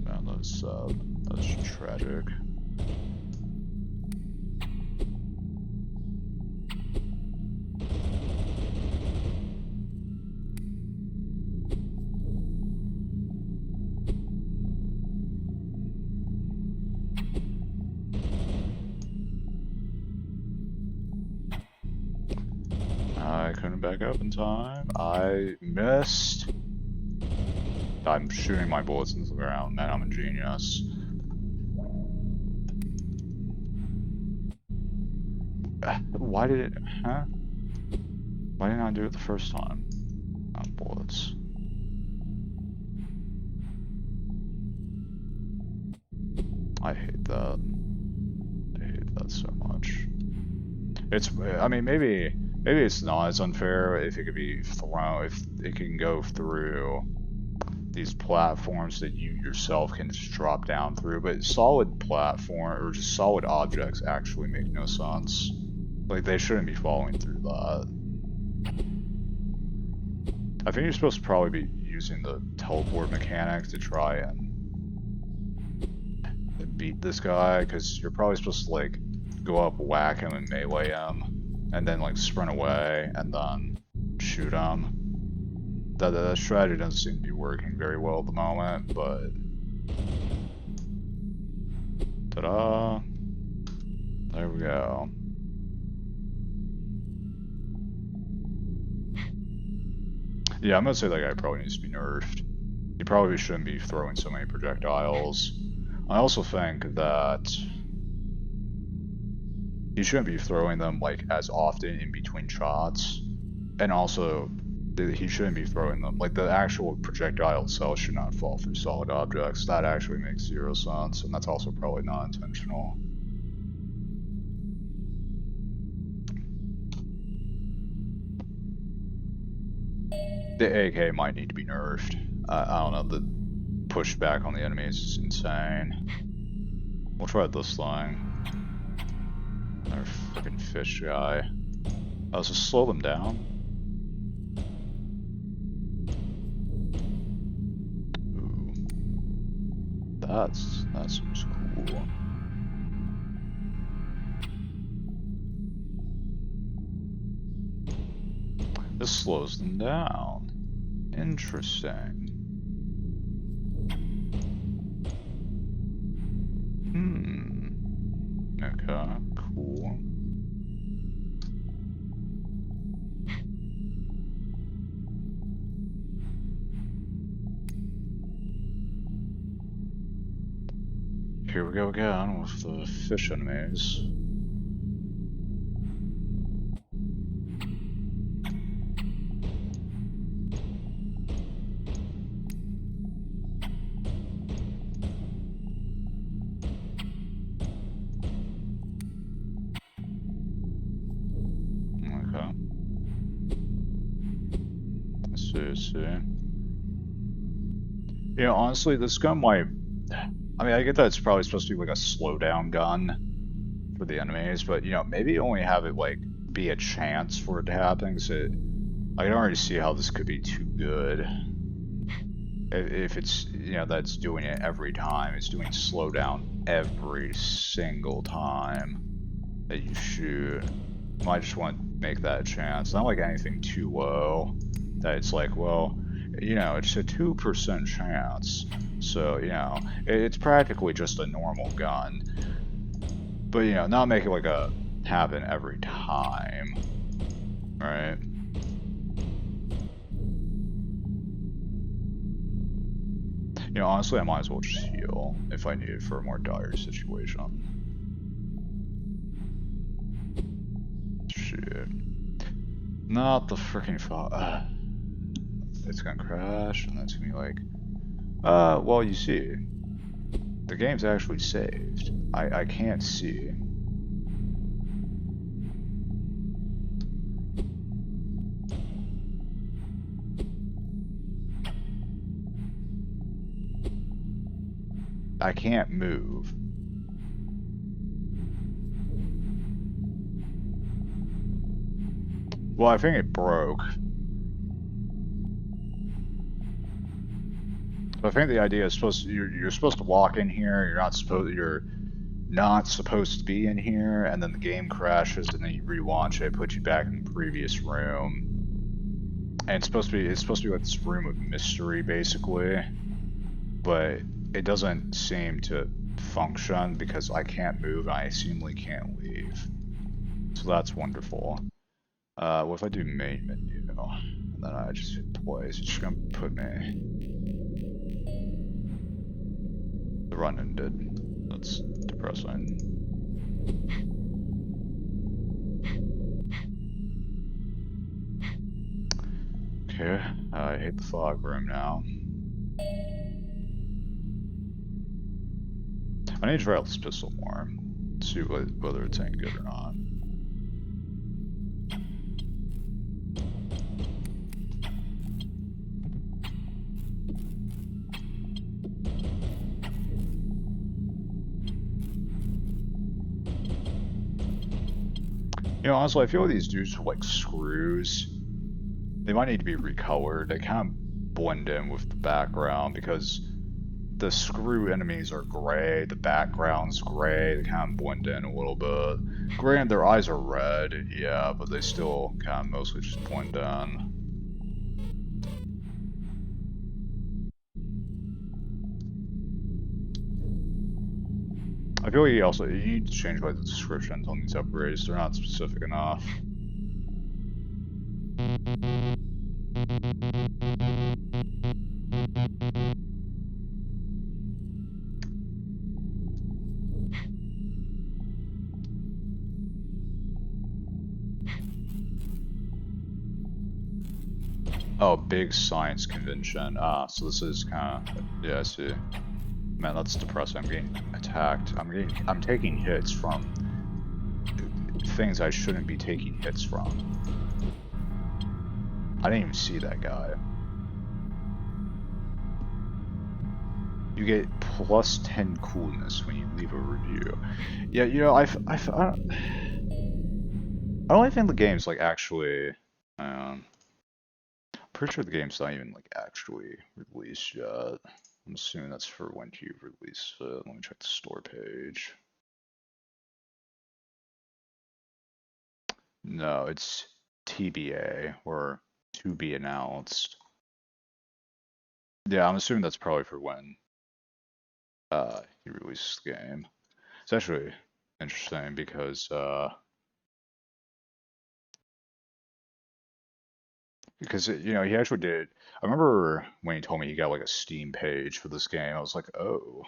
tragic. I couldn't back up in time. I missed. I'm shooting my bullets into the ground. Man, I'm a genius. Why did it... Huh? Why didn't I do it the first time? Bullets. I hate that. I hate that so much. It's... I mean, maybe it's not as unfair if it could be thrown... If it can go through these platforms that you yourself can just drop down through, but solid platform or just solid objects actually make no sense. Like, they shouldn't be falling through that. I think you're supposed to probably be using the teleport mechanic to try and beat this guy, because you're probably supposed to, like, go up, whack him, and melee him, and then, like, sprint away, and then shoot him. That strategy doesn't seem to be working very well at the moment, but... Ta-da! There we go. Yeah, I'm gonna say that guy probably needs to be nerfed. He probably shouldn't be throwing so many projectiles. I also think that he shouldn't be throwing them like as often in between shots, and also he shouldn't be throwing them like the actual projectile itself should not fall through solid objects. That actually makes zero sense, and that's also probably not intentional. The AK might need to be nerfed. I don't know, the pushback on the enemies is insane. We'll try this thing. Another freaking fish guy. Oh, so slow them down. Ooh. That seems cool. This slows them down. Interesting. Okay, cool. Here we go again with the fish enemies. You know, honestly, this gun might... I mean, I get that it's probably supposed to be like a slowdown gun for the enemies, but, you know, maybe only have it, like, be a chance for it to happen, because I can already see how this could be too good. If it's, you know, that's doing it every time, it's doing slowdown every single time that you shoot. You might just want to make that a chance. Not like anything too low, that it's like, well, you know, it's a 2% chance, so, you know, it's practically just a normal gun. But, you know, not make it like a happen every time, right? You know, honestly, I might as well just heal if I need it for a more dire situation. Shit. Not the freaking it's gonna crash, and that's gonna be like, well, you see, the game's actually saved. I can't see. I can't move. Well, I think it broke. I think the idea is you're supposed to walk in here. You're not supposed to be in here, and then the game crashes, and then you relaunch it, put you back in the previous room. And it's supposed to be like this room of mystery, basically. But it doesn't seem to function because I can't move and I seemingly can't leave. So that's wonderful. What if I do main menu, and then I just hit play? It's just gonna put me... The run ended. That's depressing. Okay, I hate the fog room now. I need to try out this pistol more, see whether it's any good or not. You know, honestly, I feel like these dudes are like screws. They might need to be recolored. They kind of blend in with the background because the screw enemies are gray, the background's gray, they kind of blend in a little bit. Granted, their eyes are red, yeah, but they still kind of mostly just blend in. I feel like you need to change like the descriptions on these upgrades, they're not specific enough. Oh, big science convention. Ah, so this is kind of, yeah, I see. Man, that's depressing. I'm getting attacked. I'm taking hits from things I shouldn't be taking hits from. I didn't even see that guy. You get plus 10 coolness when you leave a review. Yeah, you know, I don't think the game's like actually, pretty sure the game's not even like actually released yet. I'm assuming that's for when you release it. Let me check the store page. No, it's TBA, or to be announced. Yeah, I'm assuming that's probably for when he releases the game. It's actually interesting because you know, he actually did. I remember when he told me he got like a Steam page for this game. I was like, oh,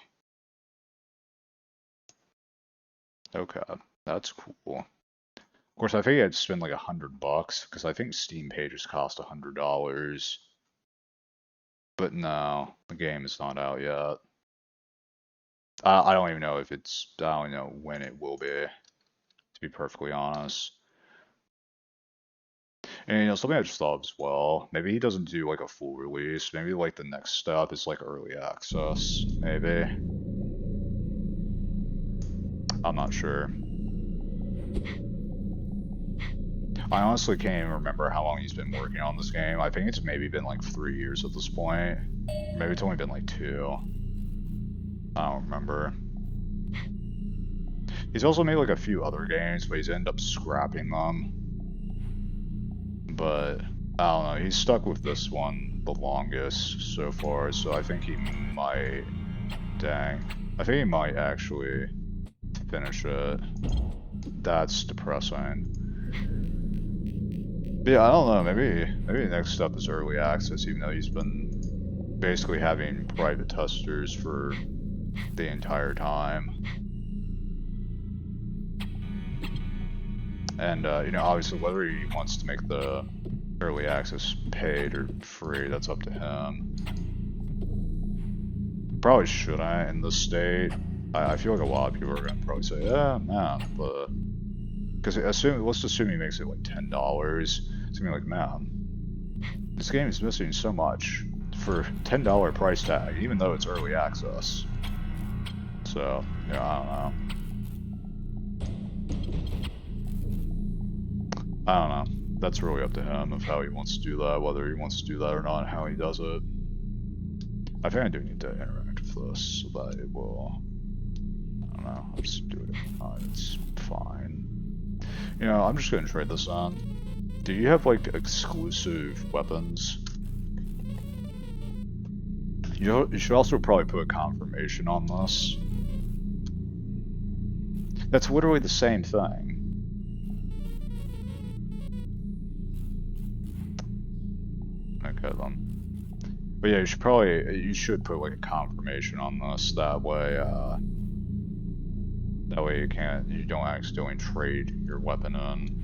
okay, that's cool. Of course, I think I'd spend like $100 because I think Steam pages cost $100. But no, the game is not out yet. I don't even know if it's. I don't know when it will be. To be perfectly honest. And you know, something I just thought of as well, maybe he doesn't do like a full release, maybe like the next step is like early access, maybe. I'm not sure. I honestly can't even remember how long he's been working on this game. I think it's maybe been like 3 years at this point. Maybe it's only been like 2. I don't remember. He's also made like a few other games, but he's ended up scrapping them. But I don't know, he's stuck with this one the longest so far, so I think he might, dang, I think he might actually finish it. That's depressing. But yeah, I don't know, maybe the next step is early access, even though he's been basically having private testers for the entire time. And, you know, obviously whether he wants to make the early access paid or free, that's up to him. Probably shouldn't in this state. I feel like a lot of people are gonna probably say, yeah, man, but... Because let's assume he makes it like $10. It's gonna be like, man, this game is missing so much for $10 price tag, even though it's early access. So, yeah, I don't know. I don't know. That's really up to him of how he wants to do that, whether he wants to do that or not, how he does it. I think I do need to interact with this so that it will. I don't know. I'll just do it. It's fine. You know, I'm just gonna trade this on. Do you have like exclusive weapons? You should also probably put a confirmation on this. That's literally the same thing. Okay then. But yeah, you should put like a confirmation on this, that way you don't accidentally trade your weapon in.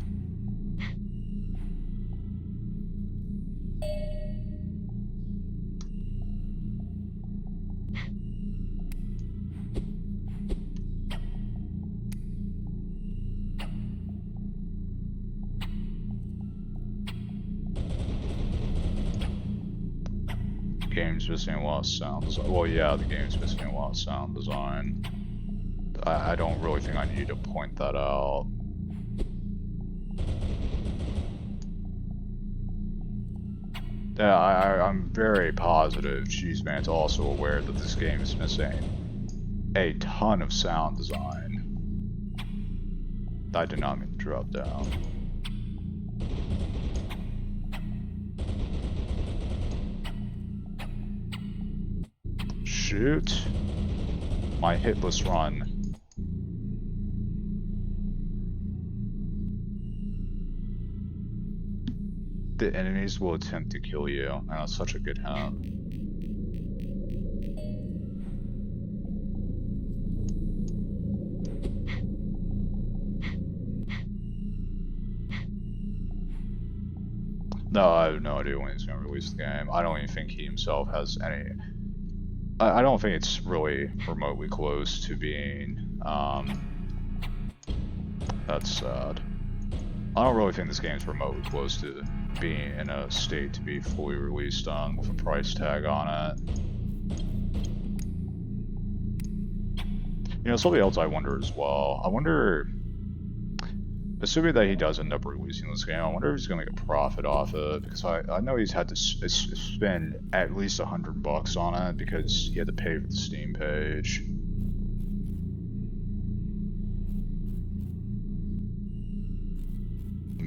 Game's missing a lot of sound design. Well, yeah, the game's missing a lot of sound design. I don't really think I need to point that out. Yeah, I'm very positive Cheeseman's also aware that this game is missing a ton of sound design. I did not mean to drop down. Shoot. My hitless run. The enemies will attempt to kill you, and that's such a good hint. No, I have no idea when he's going to release the game. I don't even think he himself has any... I don't think it's really remotely close to being... That's sad. I don't really think this game's remotely close to being in a state to be fully released on with a price tag on it. You know, something else I wonder as well. I wonder... Assuming that he does end up releasing this game, I wonder if he's going to make a profit off it, because I know he's had to spend at least $100 on it because he had to pay for the Steam page.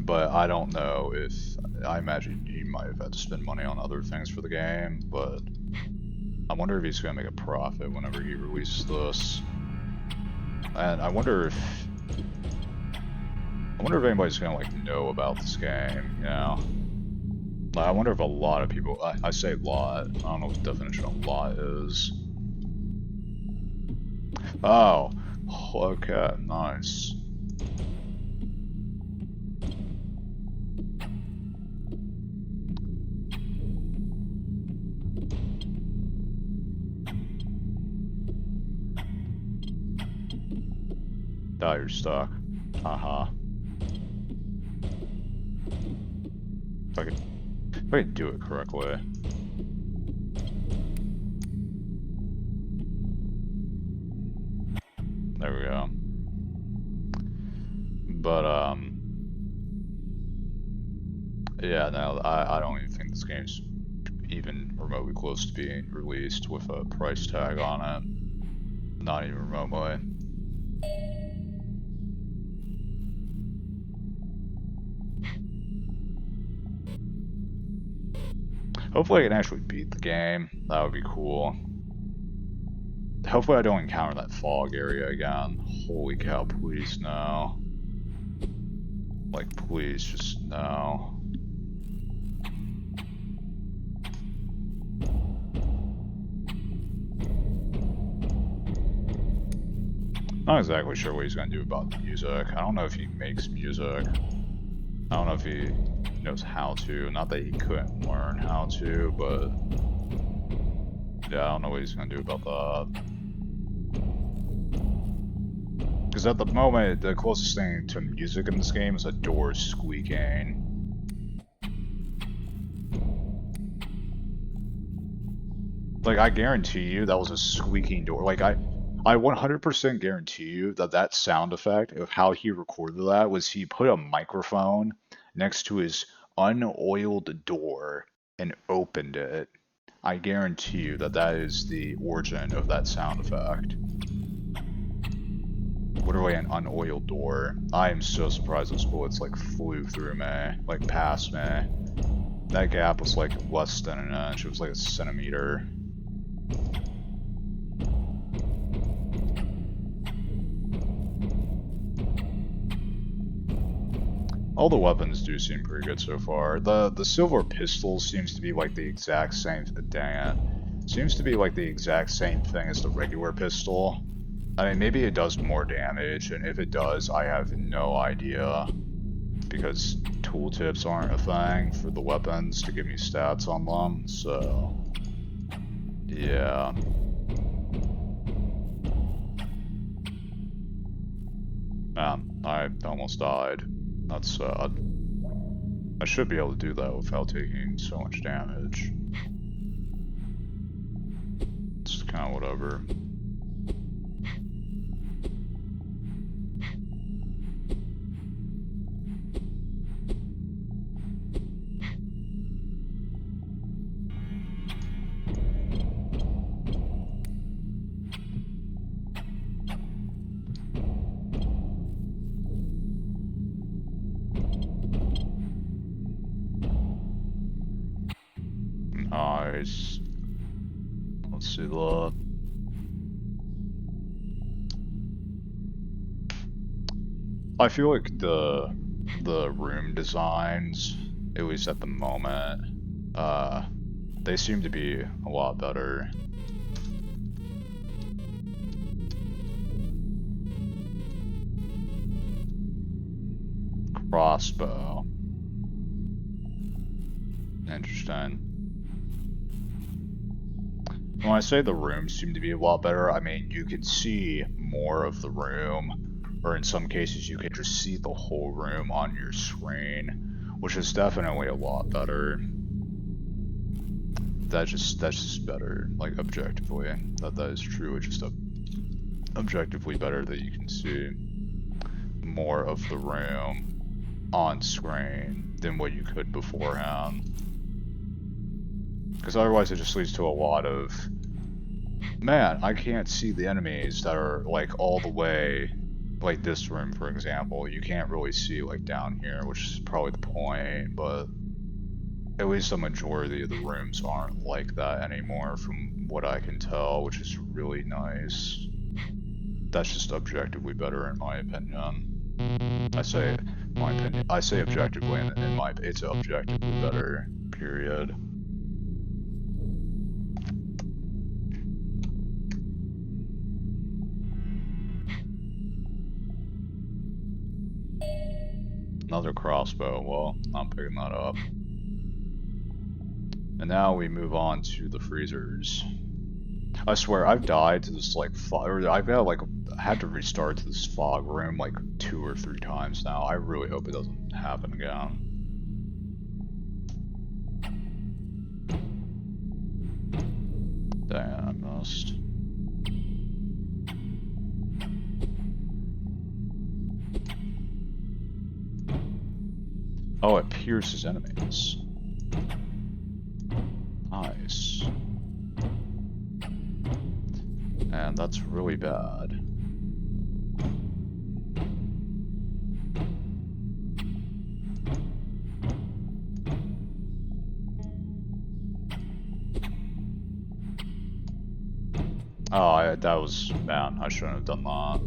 But I don't know if... I imagine he might have had to spend money on other things for the game, but I wonder if he's going to make a profit whenever he releases this. And I wonder if anybody's gonna like know about this game, you know? I wonder if a lot of people, I say lot, I don't know what the definition of lot is. Oh, okay, nice. Oh, you're stuck. Haha. If I can do it correctly. There we go. But, yeah, no, I don't even think this game's even remotely close to being released with a price tag on it. Not even remotely. Hopefully I can actually beat the game. That would be cool. Hopefully I don't encounter that fog area again. Holy cow, please no. Like, please just no. Not exactly sure what he's gonna do about the music. I don't know if he makes music. I don't know if he knows how to. Not that he couldn't learn how to, but yeah, I don't know what he's gonna do about that. Because at the moment, the closest thing to music in this game is a door squeaking. Like, I guarantee you that was a squeaking door. Like, I 100% guarantee you that that sound effect of how he recorded that was he put a microphone next to his unoiled door and opened it. I guarantee you that that is the origin of that sound effect. Literally an unoiled door. I am so surprised those bullets like flew through me, like past me. That gap was like less than an inch, it was like a centimeter. All the weapons do seem pretty good so far. The silver pistol seems to be like the exact same, dang it. Seems to be like the exact same thing as the regular pistol. I mean, maybe it does more damage, and if it does, I have no idea. Because tooltips aren't a thing for the weapons to give me stats on them, so... yeah. Man, I almost died. That's sad. I should be able to do that without taking so much damage. It's kind of whatever. Nice. Let's see that. I feel like the room designs, at least at the moment, they seem to be a lot better. Crossbow. Interesting. When I say the rooms seem to be a lot better, I mean you can see more of the room, or in some cases you can just see the whole room on your screen, which is definitely a lot better. That's just better, like objectively. That is truly just objectively better that you can see more of the room on screen than what you could beforehand. Because otherwise it just leads to a lot of, man, I can't see the enemies that are like all the way, like this room for example, you can't really see like down here, which is probably the point, but at least the majority of the rooms aren't like that anymore from what I can tell, which is really nice. That's just objectively better in my opinion. I say objectively, and it's objectively better, period. Another crossbow, well, I'm picking that up. And now we move on to the freezers. I swear, I've died to this like fog, or I've had to restart to this fog room like 2 or 3 times now. I really hope it doesn't happen again. Dang, I missed. Oh, it pierces enemies. Nice. And that's really bad. Oh, that was, man, I shouldn't have done that.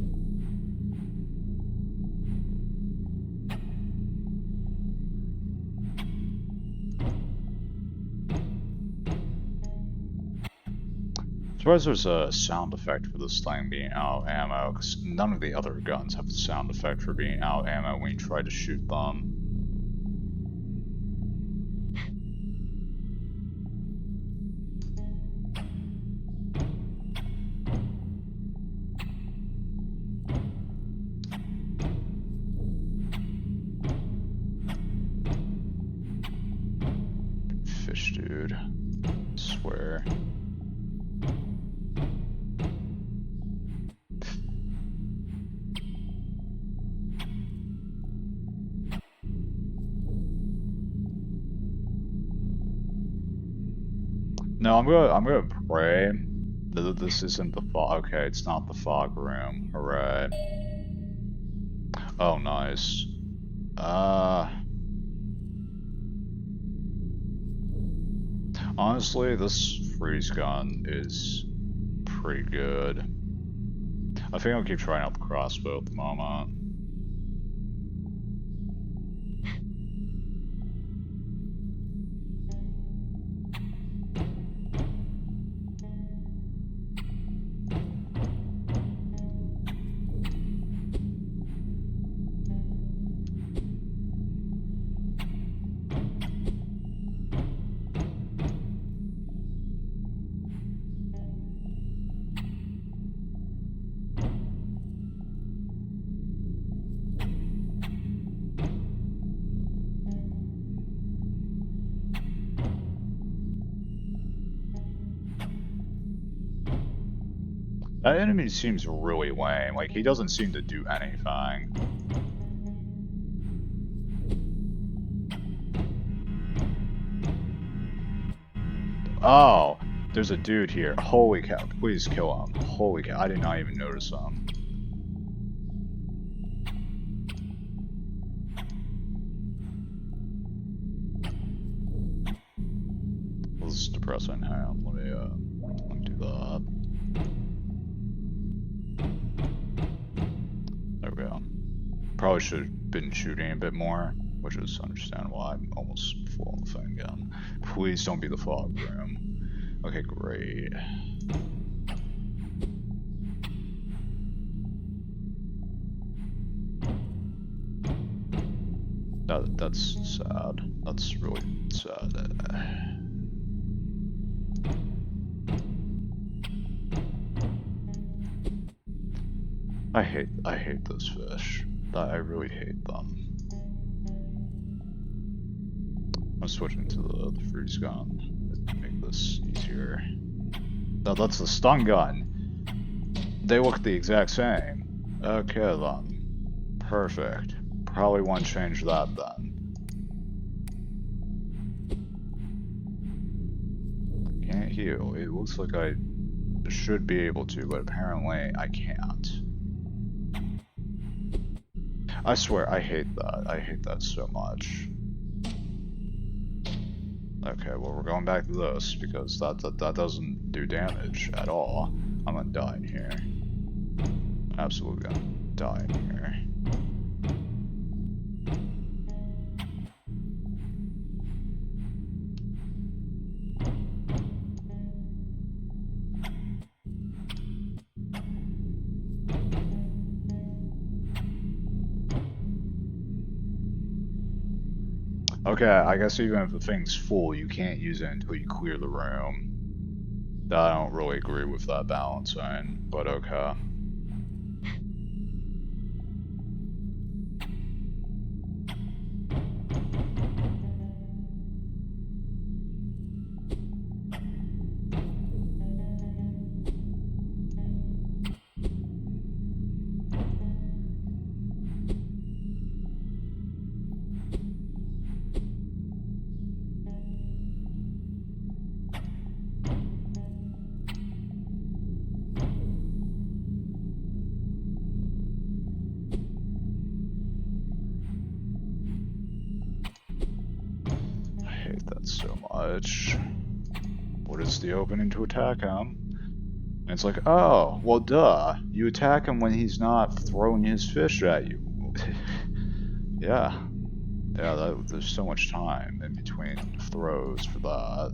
I'm surprised there's a sound effect for this thing being out of ammo, because none of the other guns have a sound effect for being out of ammo when you try to shoot them. Fish dude, I swear. No, I'm gonna pray that this isn't the fog. Okay, it's not the fog room. Hooray. Oh, nice. Honestly, this freeze gun is pretty good. I think I'll keep trying out the crossbow at the moment. That enemy seems really lame, like he doesn't seem to do anything. Oh, there's a dude here. Holy cow, please kill him. Holy cow, I did not even notice him. Let's depressing. Hang on, let me do that. There we go. Probably should have been shooting a bit more, which is understandable. I'm almost full on the thing again. Please don't be the fog room. Okay, great. That's sad. That's really sad. I hate those fish. I really hate them. I'm switching to the freeze gun to make this easier. No, that's the stun gun. They look the exact same. Okay then. Perfect. Probably want to change that then. Can't heal. It looks like I should be able to, but apparently I can't. I swear, I hate that. I hate that so much. Okay, well we're going back to this because that doesn't do damage at all. I'm gonna die in here. Absolutely gonna die in here. Okay, I guess even if the thing's full, you can't use it until you clear the room. I don't really agree with that balancing, but okay. So much. What is the opening to attack him? And it's like, oh, well duh. You attack him when he's not throwing his fish at you. Yeah. Yeah, there's so much time in between throws for that.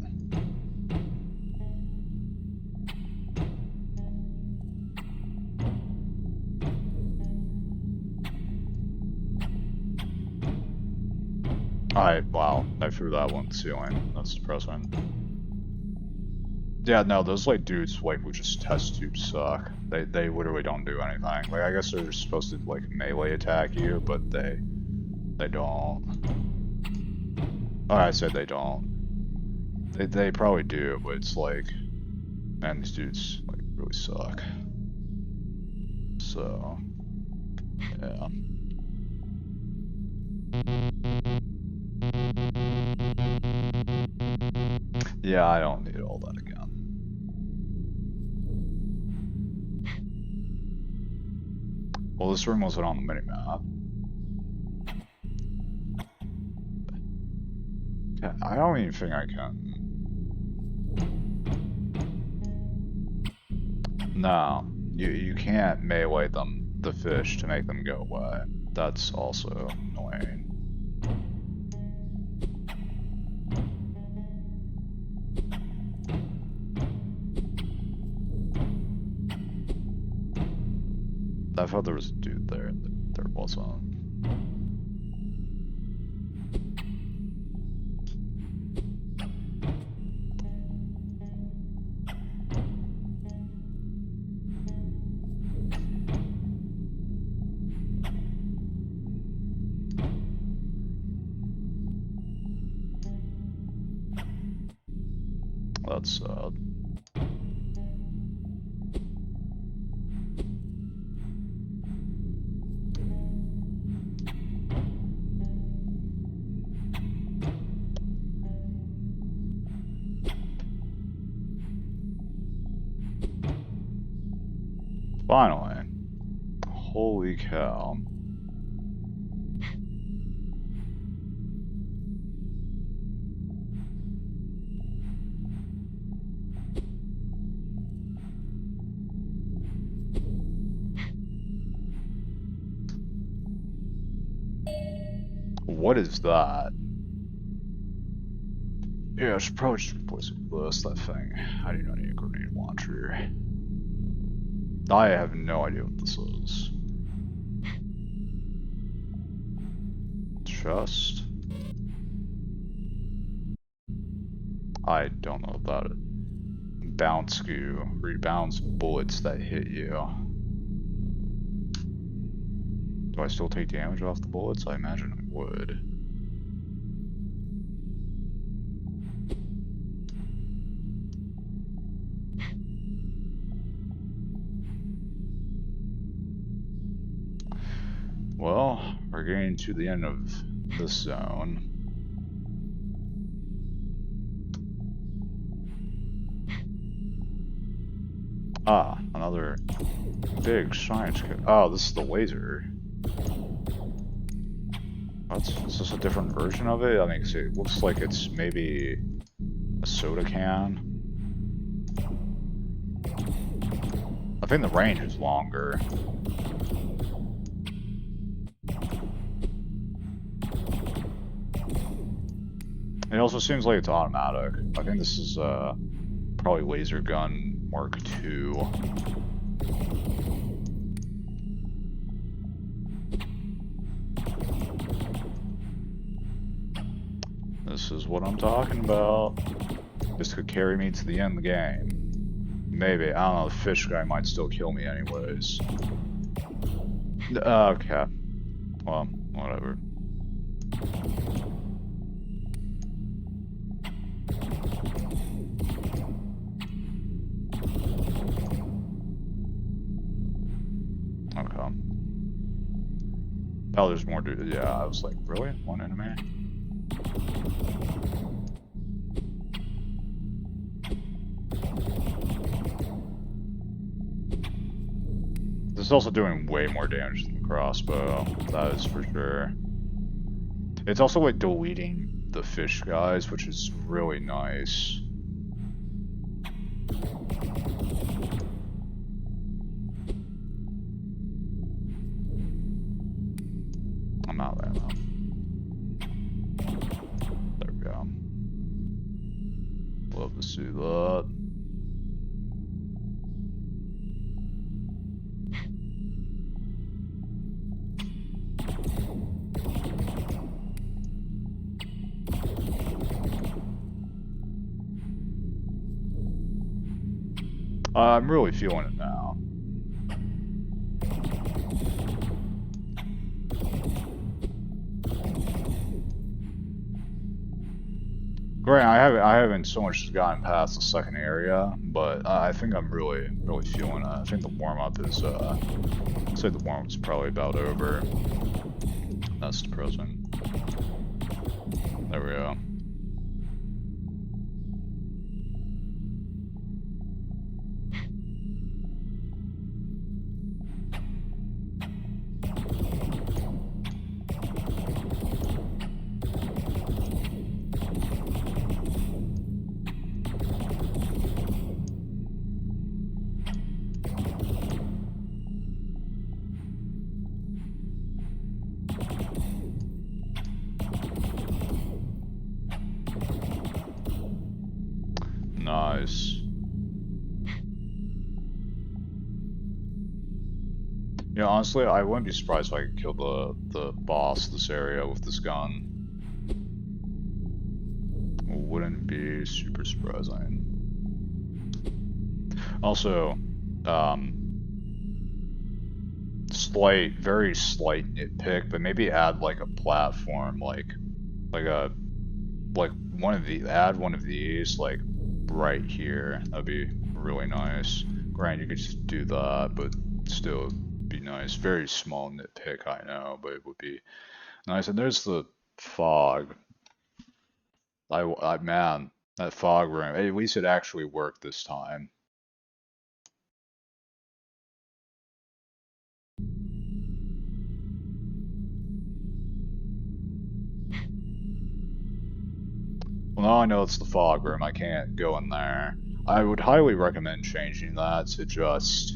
Wow, I threw that one ceiling. That's depressing. Yeah, no, those like dudes like would just test tubes suck. They literally don't do anything. Like I guess they're supposed to like melee attack you, but they don't. Oh, I said they don't. They probably do, but it's like, man, these dudes like really suck. So, yeah. Yeah, I don't need all that again. Well, this room wasn't on the minimap. I don't even think I can. No, you can't melee the fish to make them go away. That's also annoying. I thought there was a dude there, and there wasn't. That's sad. Finally. Holy cow. What is that? Yeah, I should probably just replace that thing. I do not need a grenade launcher. I have no idea what this is. Chest? I don't know about it. Bounce skew. Rebounds bullets that hit you. Do I still take damage off the bullets? I imagine I would. Well, we're getting to the end of this zone. Ah, another big science kit. Oh, this is the laser. Is this a different version of it? I mean, it looks like it's maybe a soda can. I think the range is longer. It also seems like it's automatic. I think this is probably Laser Gun Mark II. This is what I'm talking about. This could carry me to the end of the game. Maybe. I don't know, the fish guy might still kill me anyways. Okay. Well, whatever. Okay. Oh, there's more dude. Yeah, I was like, really? One enemy? This is also doing way more damage than the crossbow. That is for sure. It's also like deleting the fish guys, which is really nice. I'm out there now. There we go. Love to see that. I'm really feeling it now. Great, I haven't so much as gotten past the second area, but I think I'm really feeling it. I think the warm-up is, I'd say the warm-up's probably about over. That's depressing. There we go. Nice. You know, honestly, I wouldn't be surprised if I could kill the boss of this area with this gun. Wouldn't be super surprising. Also, very slight nitpick, but maybe add like a platform, add one of these, like right here. That'd be really nice. Granted, you could just do that, but still be nice. Very small nitpick, I know, but it would be nice. And there's the fog. Man, that fog room. At least it actually worked this time. Well, now I know it's the fog room. I can't go in there. I would highly recommend changing that to just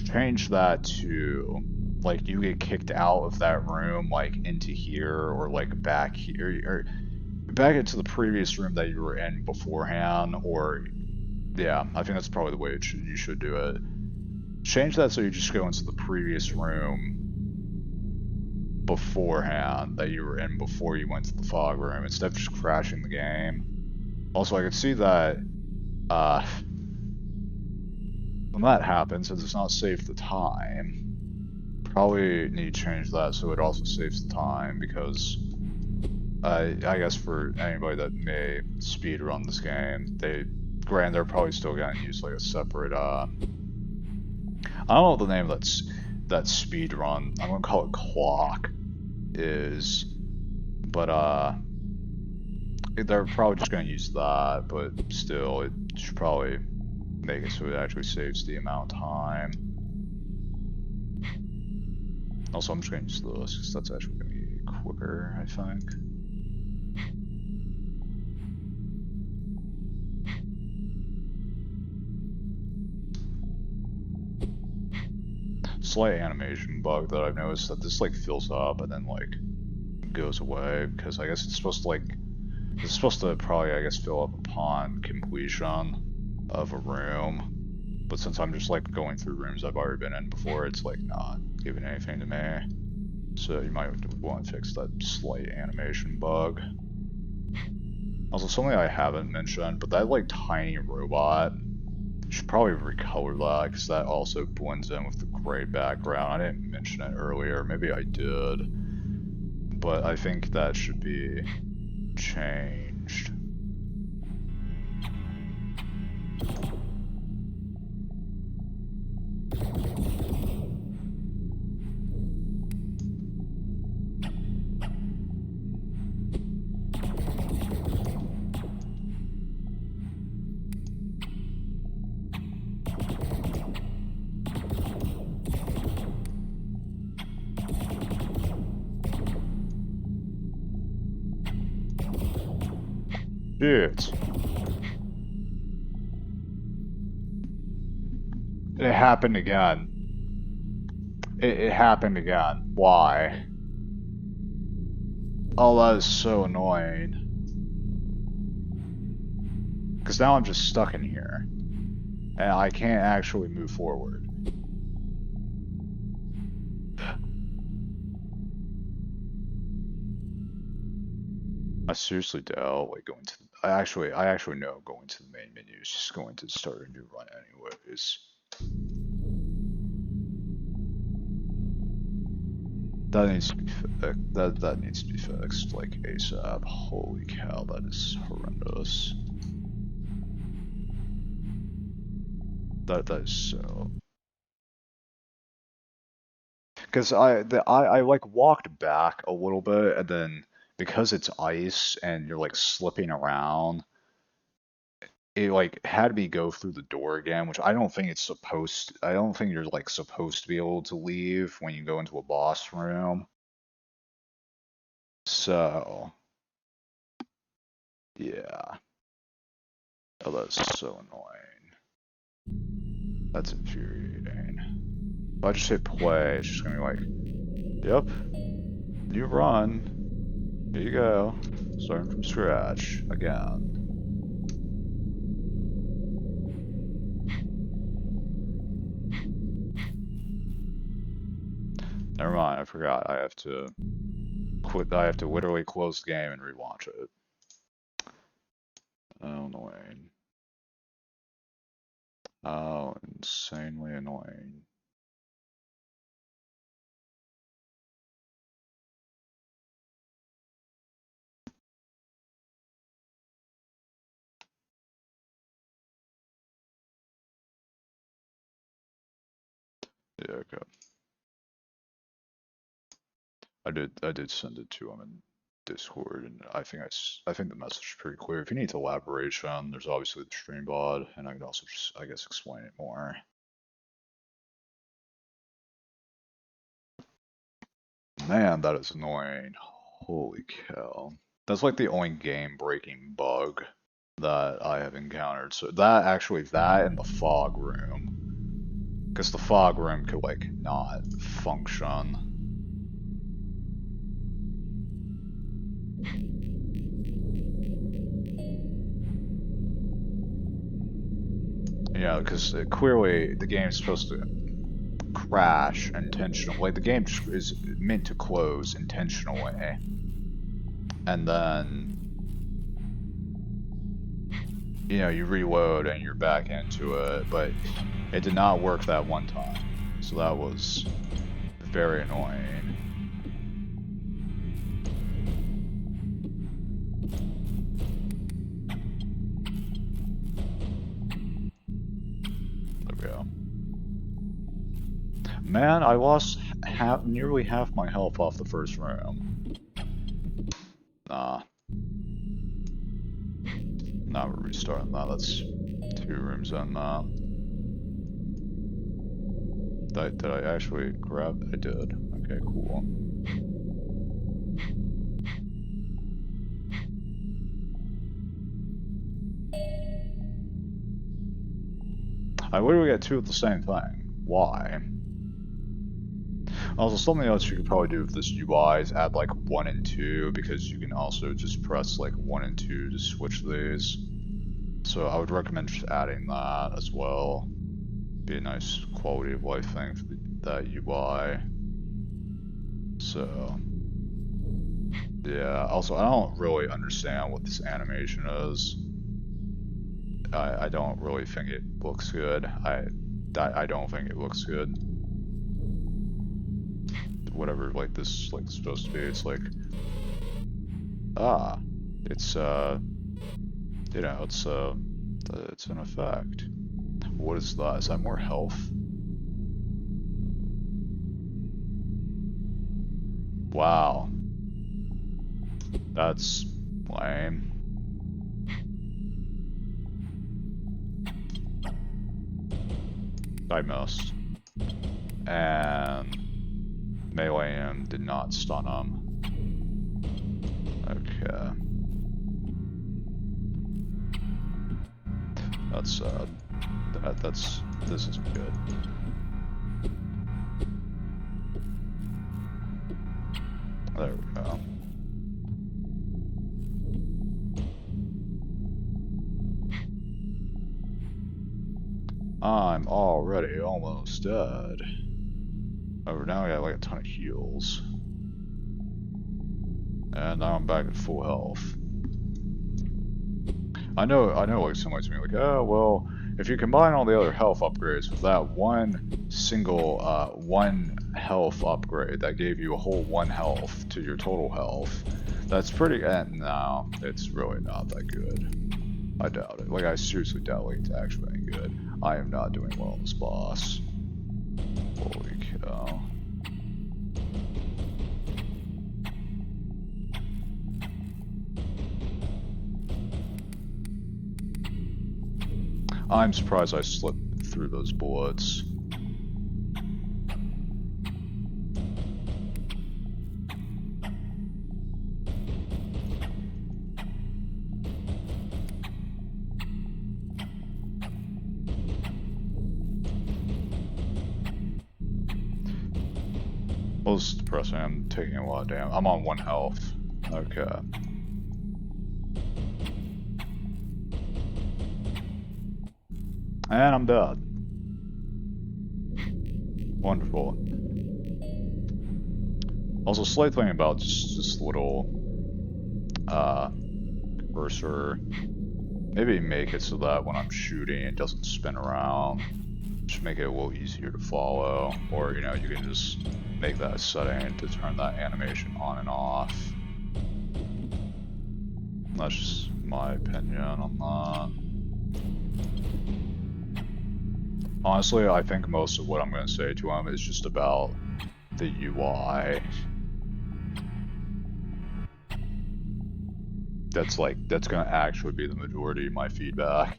change that to like you get kicked out of that room, like into here or like back here, or back into the previous room that you were in beforehand, or yeah, I think that's probably the way you should do it. Change that so you just go into the previous room beforehand that you were in before you went to the fog room, instead of just crashing the game. Also, I could see that when that happens, since it's not saved the time, probably need to change that so it also saves the time, because I guess for anybody that may speed run this game, they're probably still gonna use like a separate I don't know what the name of that speed run, I'm gonna call it clock, is, but they're probably just gonna use that, but still, it should probably make it so it actually saves the amount of time. Also, I'm just gonna use this, because that's actually gonna be quicker, I think. Slight animation bug that I've noticed, that this like fills up and then like goes away, because I guess it's supposed to probably, I guess, fill up upon completion of a room. But since I'm just like going through rooms I've already been in before, it's like not giving anything to me. So you might want to fix that slight animation bug. Also, something I haven't mentioned, but that like tiny robot, you should probably recolor that, because that also blends in with the gray background. I didn't mention it earlier, maybe I did, but I think that should be changed. Shit. It happened again. It happened again. Why? Oh, that is so annoying. Because now I'm just stuck in here. And I can't actually move forward. I seriously doubt like going to I actually know going to the main menu is just going to start a new run anyways. That needs to be that needs to be fixed like ASAP. Holy cow, that is horrendous. That is so. Because I like walked back a little bit, and then because it's ice and you're like slipping around, it like had me go through the door again, which I don't think it's supposed. I don't think you're like supposed to be able to leave when you go into a boss room. So yeah, oh, that's so annoying. That's infuriating. If I just hit play, it's just gonna be like, yep, new run. Here you go. Starting from scratch again. Never mind, I forgot. I have to quit. I have to literally close the game and relaunch it. Oh, annoying. Oh, insanely annoying. Yeah, okay. I did send it to him in Discord, and I think the message is pretty clear. If you need elaboration, there's obviously the stream bot, and I can also just, I guess, explain it more. Man, that is annoying. Holy cow. That's like the only game-breaking bug that I have encountered. So that and the fog room. Because the fog room could, like, not function. Yeah, because clearly the game's supposed to crash intentionally. Like, the game is meant to close intentionally. And then, you know, you reload and you're back into it, but it did not work that one time. So that was very annoying. There we go. Man, I lost nearly half my health off the first room. Nah. Now we're restarting that. That's 2 rooms in that. Did I actually grab? I did. Okay, cool. I literally got 2 of the same thing. Why? Also, something else you could probably do with this UI is add like 1 and 2, because you can also just press like 1 and 2 to switch these. So I would recommend just adding that as well. Be a nice quality of life thing for that UI. So yeah. Also, I don't really understand what this animation is. I don't really think it looks good. I don't think it looks good. Whatever, like, this, like, supposed to be, it's like, it's, you know, it's an effect. What is that? Is that more health? Wow. That's lame. I missed. And melee him, did not stun him. Okay. That's sad. This isn't good. There we go. I'm already almost dead. Oh, now I got like a ton of heals. And now I'm back at full health. I know like someone's gonna be like, oh, well, if you combine all the other health upgrades with that one single, 1 health upgrade that gave you a whole 1 health to your total health, that's pretty, no, it's really not that good. I doubt it. Like, I seriously doubt like, it's actually any good. I am not doing well on this boss. Holy cow. I'm surprised I slipped through those bullets. Well, this is depressing. I'm taking a lot of damage. I'm on 1 health. Okay. And I'm dead. Wonderful. Also, slight thing about just this little cursor. Maybe make it so that when I'm shooting it doesn't spin around. Just make it a little easier to follow. Or, you know, you can just make that setting to turn that animation on and off. That's just my opinion on that. Honestly, I think most of what I'm going to say to him is just about the UI. That's going to actually be the majority of my feedback.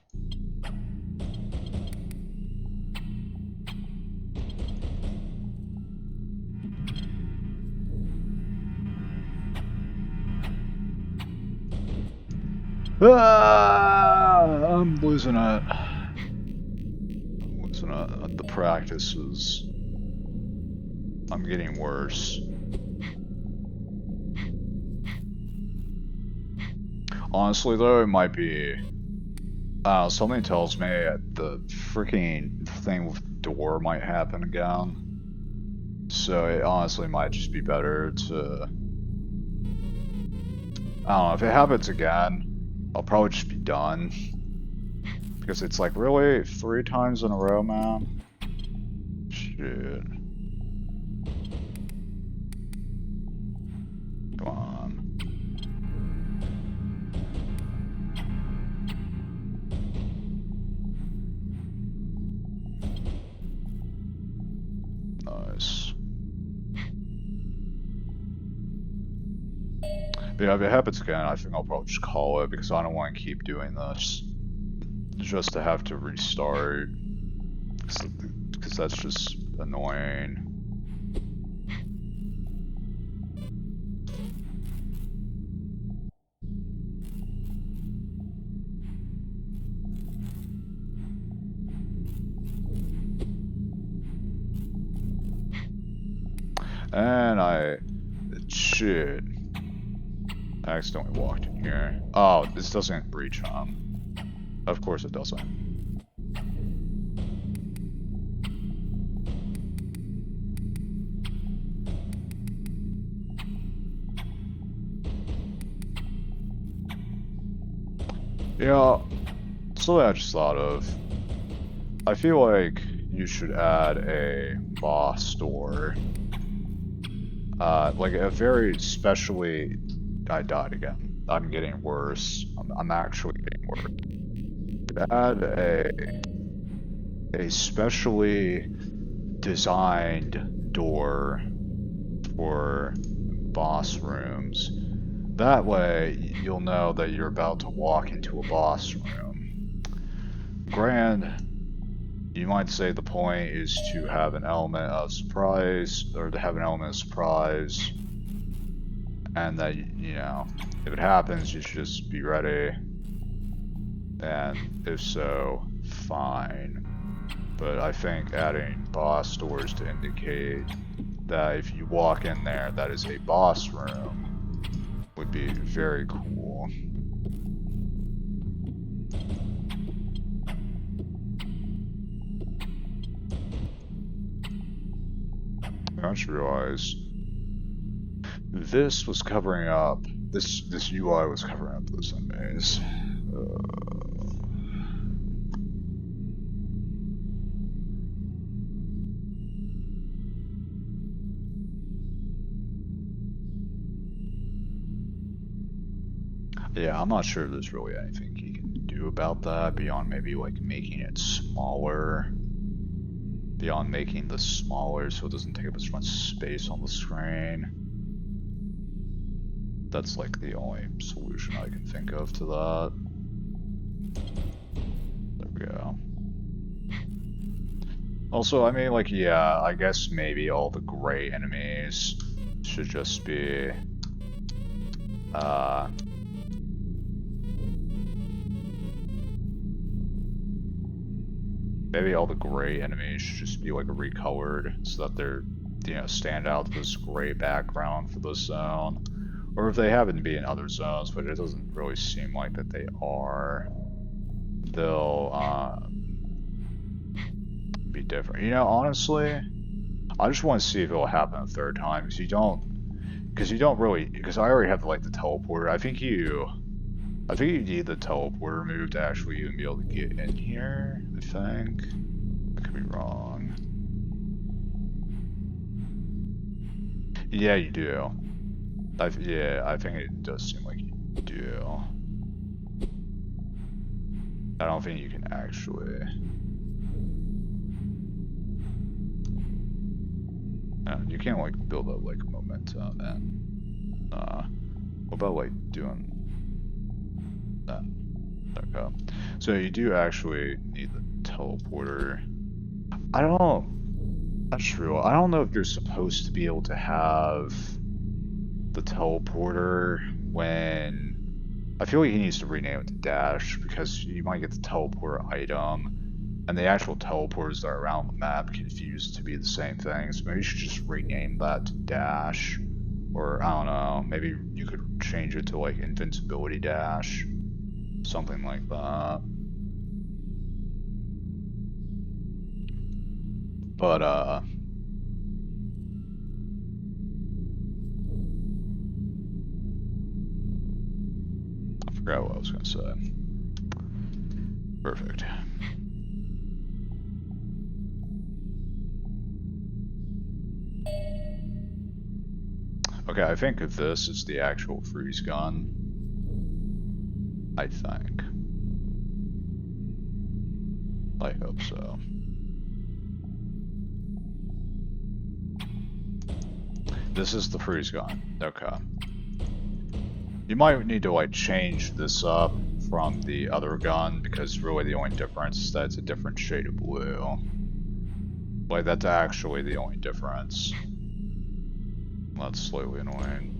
I'm losing it. unfortunate. The practice is... I'm getting worse. Honestly though, it might be... something tells me the freaking thing with the door might happen again. So it honestly might just be better to... I don't know, if it happens again, I'll probably just be done. Because it's like, really? 3 times in a row, man? Shit. Come on. Nice. But yeah, if it happens again, I think I'll probably just call it because I don't want to keep doing this. Just to have to restart. Because that's just annoying. And shit. I accidentally walked in here. Oh, this doesn't reach him. Of course it doesn't. Yeah, something I just thought of. I feel like you should add a boss door. Like a very specially... I died again. I'm getting worse. I'm actually getting worse. Add a specially designed door for boss rooms. That way, you'll know that you're about to walk into a boss room. You might say the point is to have an element of surprise, or to have an element of surprise, and that, you know, if it happens, you should just be ready, and if so, fine. But I think adding boss doors to indicate that if you walk in there, that is a boss room, would be very cool. I just realized this was covering up, this UI was covering up this maze. Yeah, I'm not sure if there's really anything you can do about that beyond maybe like making it smaller. Beyond making this smaller so it doesn't take up as much space on the screen. That's like the only solution I can think of to that. There we go. Also, I mean, like, yeah, I guess maybe all the gray enemies should just be, maybe all the gray enemies should just be like recolored so that they're, you know, stand out to this gray background for the zone. Or if they happen to be in other zones, but it doesn't really seem like that they are, they'll be different. You know, honestly, I just want to see if it'll happen a third time, because you don't really, because I already have like the teleporter. I think you need the teleporter move to actually even be able to get in here, I think. I could be wrong. Yeah, you do. Yeah, I think it does seem like you do. I don't think you can actually... you can't like build up like momentum and... what about like doing that? Okay. So you do actually need the teleporter. That's true. I don't know if you're supposed to be able to have the teleporter when... I feel like he needs to rename it to Dash, because you might get the teleporter item and the actual teleporters that are around the map confused to be the same thing. So maybe you should just rename that to dash, or I don't know. Maybe you could change it to like invincibility dash, something like that. But I forgot what I was gonna say. Perfect. Okay, I think this is the actual freeze gun. I think. I hope so. This is the freeze gun. Okay. You might need to like change this up from the other gun because really the only difference is that it's a different shade of blue. Like that's actually the only difference. That's slightly annoying.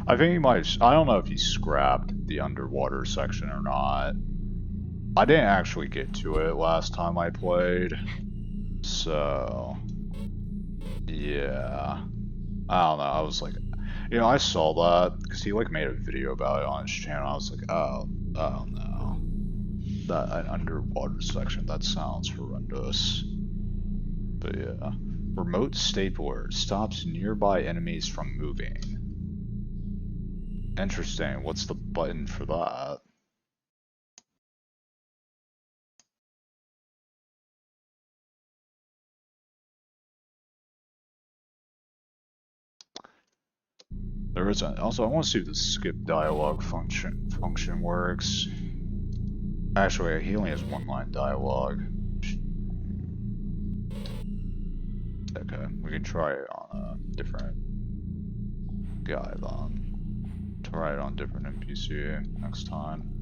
I think he might. I don't know if he scrapped the underwater section or not. I didn't actually get to it last time I played, so yeah. I don't know. I was like, you know, I saw that because he like made a video about it on his channel. I was like, oh no, that an underwater section. That sounds horrendous. But yeah, remote stapler stops nearby enemies from moving. Interesting. What's the button for that? There isn't. Also, I want to see if the skip dialogue function works. Actually, he only has one line dialogue. Okay, we can try it on a different guy then. Try it on different NPC next time.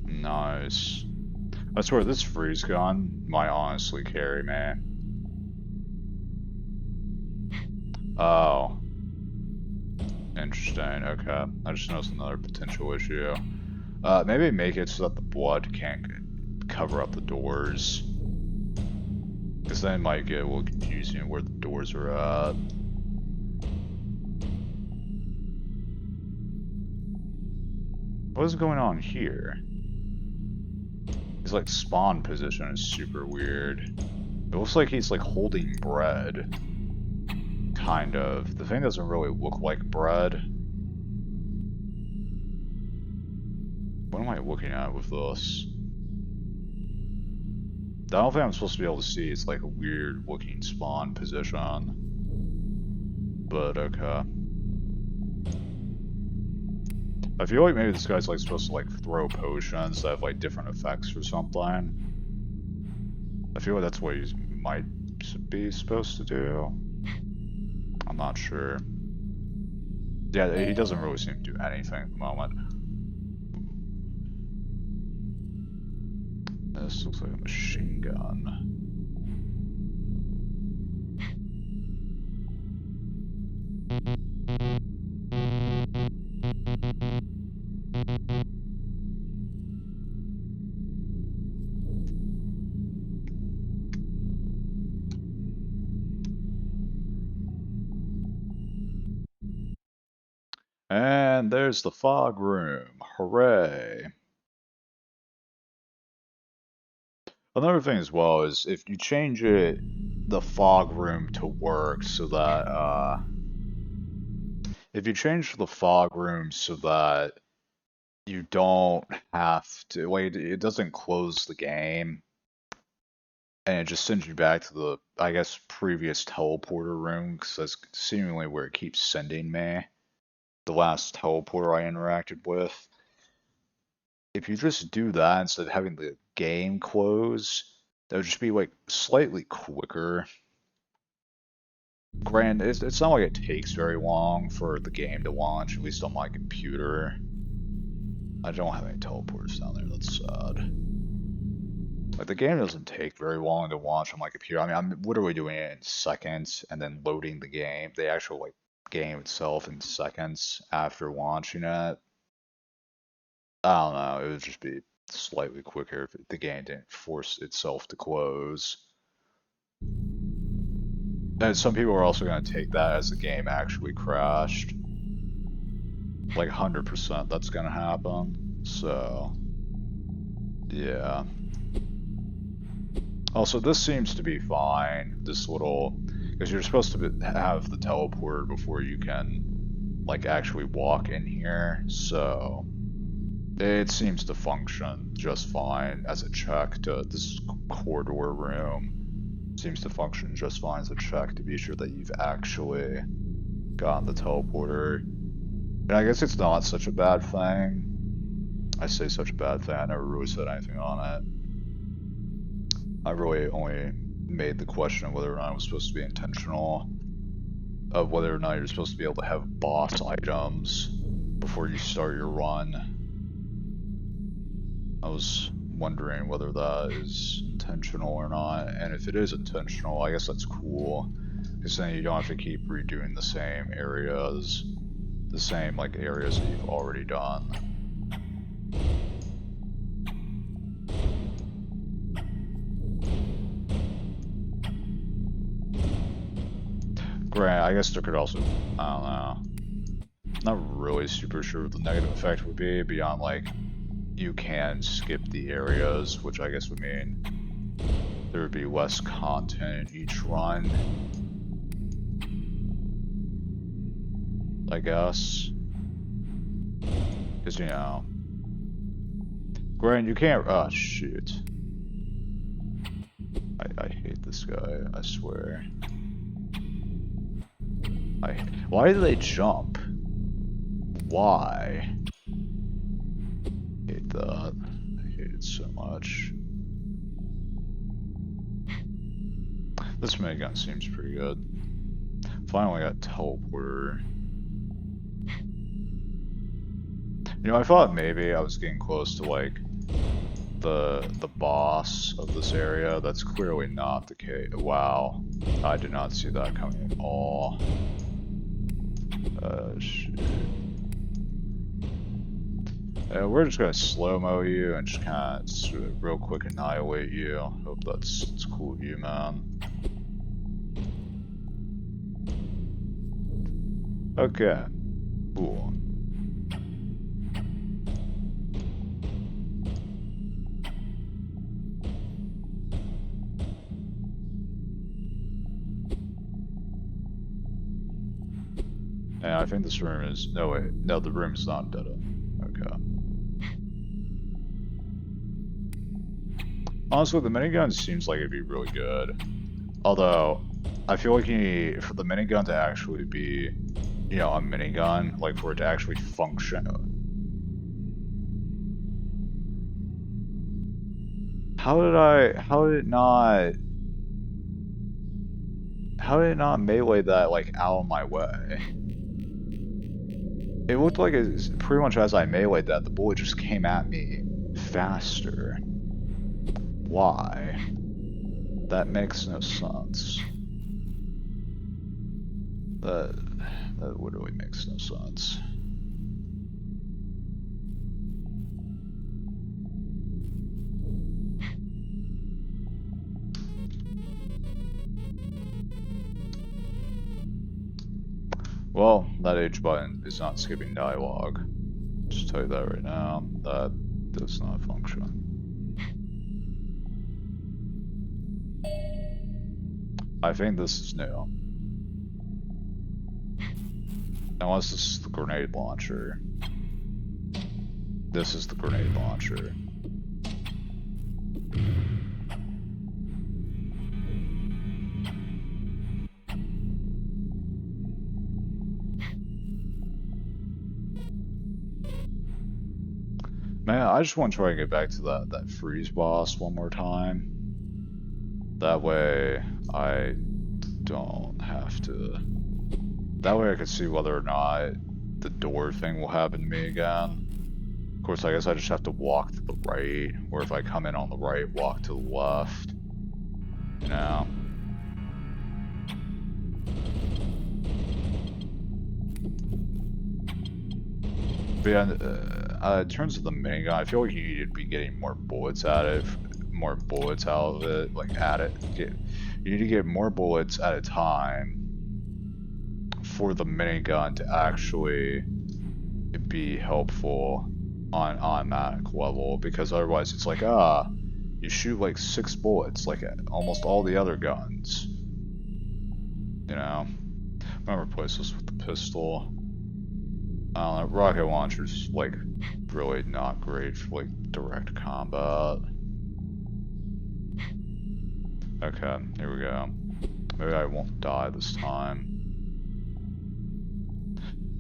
Nice. I swear this freeze gun might honestly carry me. Oh. Interesting, okay. I just noticed another potential issue. Maybe make it so that the blood can't cover up the doors. Because then it might get a little confusing where the doors are at. What is going on here? His like spawn position is super weird. It looks like he's like holding bread. Kind of. The thing doesn't really look like bread. What am I looking at with this? The only thing I'm supposed to be able to see is like a weird looking spawn position. But okay. I feel like maybe this guy's like supposed to like throw potions that have like different effects or something. I feel like that's what he might be supposed to do. I'm not sure. Yeah, he doesn't really seem to do anything at the moment. This looks like a machine gun. And there's the fog room. Hooray. Another thing as well is if you change the fog room to work so that if you change the fog room so that you don't have to, like, it doesn't close the game, and it just sends you back to the, I guess, previous teleporter room, because that's seemingly where it keeps sending me. The last teleporter I interacted with. If you just do that instead of having the game close, that would just be like slightly quicker. Granted, it's not like it takes very long for the game to launch, at least on my computer. I don't have any teleporters down there, that's sad. Like, the game doesn't take very long to launch on my computer. I mean, I'm literally doing it in seconds and then loading the game, the actual, like, game itself in seconds after launching it. I don't know, it would just be slightly quicker if the game didn't force itself to close. And some people are also going to take that as the game actually crashed. Like 100% that's going to happen. So, yeah. Also, this seems to be fine. This little, because you're supposed to have the teleporter before you can, like, actually walk in here. So, it seems to function just fine as a check to this corridor room. Seems to function just fine as a check to be sure that you've actually gotten the teleporter. And I guess it's not such a bad thing. I say such a bad thing, I never really said anything on it. I really only made the question of whether or not it was supposed to be intentional, of whether or not you're supposed to be able to have boss items before you start your run. I was wondering whether that is intentional or not, and if it is intentional, I guess that's cool, because then you don't have to keep redoing the same areas, the same, like, areas that you've already done. Grant, I guess there could also, I don't know, not really super sure what the negative effect would be beyond, like, you can skip the areas, which I guess would mean there would be less content in each run, I guess. Because, you know, Grant, you can't, oh shoot. I hate this guy, I swear. Why do they jump? Why? I hate that. I hate it so much. This minigun seems pretty good. Finally got teleporter. You know, I thought maybe I was getting close to, like, the boss of this area. That's clearly not the case. Wow. I did not see that coming at all. Shit. We're just gonna slow-mo you and just kind of real quick annihilate you. Hope that's cool of you, man. Okay. Cool. Yeah, I think this room is, no wait, no, the room is not dead end. Okay. Honestly, the minigun seems like it'd be really good. Although, I feel like you need, for the minigun to actually be, you know, a minigun, like for it to actually function. How did it not melee that, like, out of my way? It looked like it's pretty much as I meleeed that, the bullet just came at me faster. Why? That makes no sense. That literally makes no sense. Well, that H button is not skipping dialogue. Just tell you that right now. That does not function. I think this is new. Unless this is the grenade launcher. This is the grenade launcher. Man, I just want to try and get back to that freeze boss one more time. That way I don't have to... That way I can see whether or not the door thing will happen to me again. Of course, I guess I just have to walk to the right, or if I come in on the right, walk to the left. You know? But yeah, in terms of the minigun, I feel like you need to be getting more bullets out of it, like at it. You need to get more bullets at a time for the minigun to actually be helpful on automatic level, because otherwise it's like, you shoot like 6 bullets like almost all the other guns. You know? I'm gonna replace this with the pistol. I don't know, rocket launcher's like really not great for like direct combat. Okay, here we go. Maybe I won't die this time.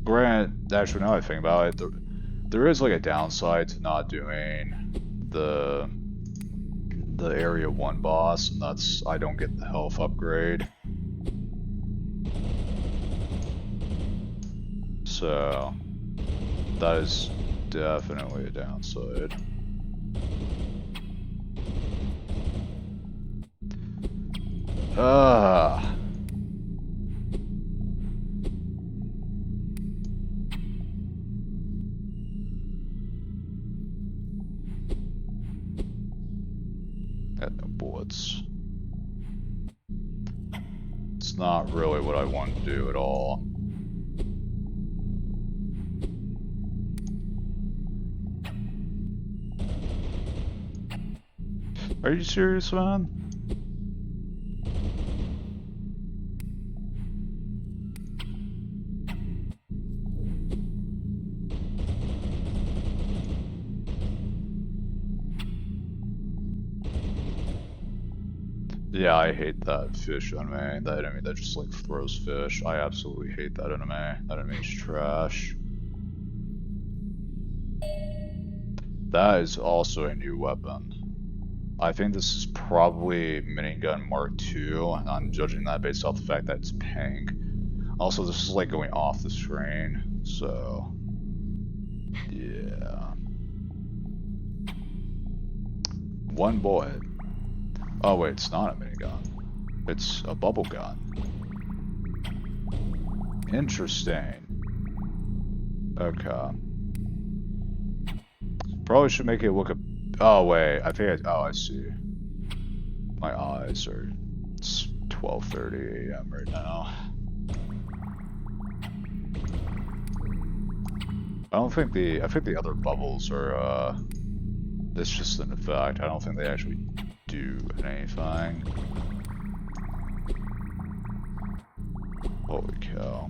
Granted, actually now I think about it, there is like a downside to not doing the area 1 boss, and that's I don't get the health upgrade. So that is definitely a downside. Got no bullets. It's not really what I want to do at all. Are you serious, man? Yeah, I hate that fish enemy. That enemy that just like throws fish. I absolutely hate that enemy. That enemy's trash. That is also a new weapon. I think this is probably Minigun Mark II, and I'm judging that based off the fact that it's pink. Also, this is like going off the screen, so yeah. 1 bullet. Oh wait, it's not a minigun. It's a bubble gun. Interesting. Okay. Probably should make it look a... Oh wait, I think I see. My eyes are... It's 12:30 AM right now. I think the other bubbles are, it's just an effect. I don't think they actually do anything. Holy cow.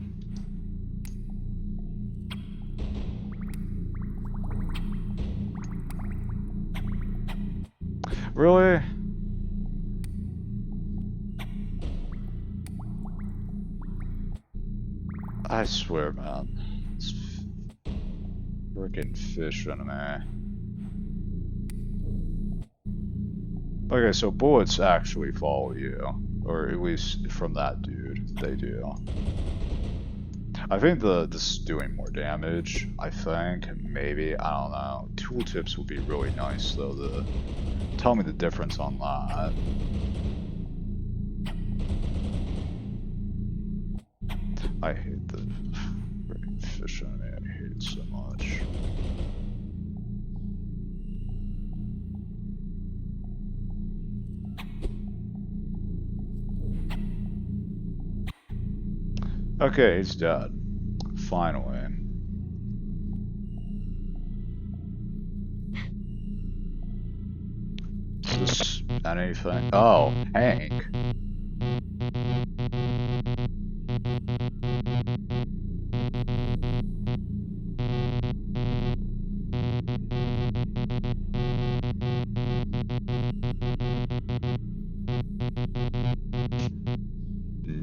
Really? I swear, man. It's freaking fish enemy. Okay, so bullets actually follow you. Or at least from that dude, they do. I think this is doing more damage, I think. Maybe, I don't know. Tooltips would be really nice, though, to tell me the difference on that. I hate the freaking fish enemy. I hate it so much. Okay, he's dead. Finally. Is this anything? Oh, Hank.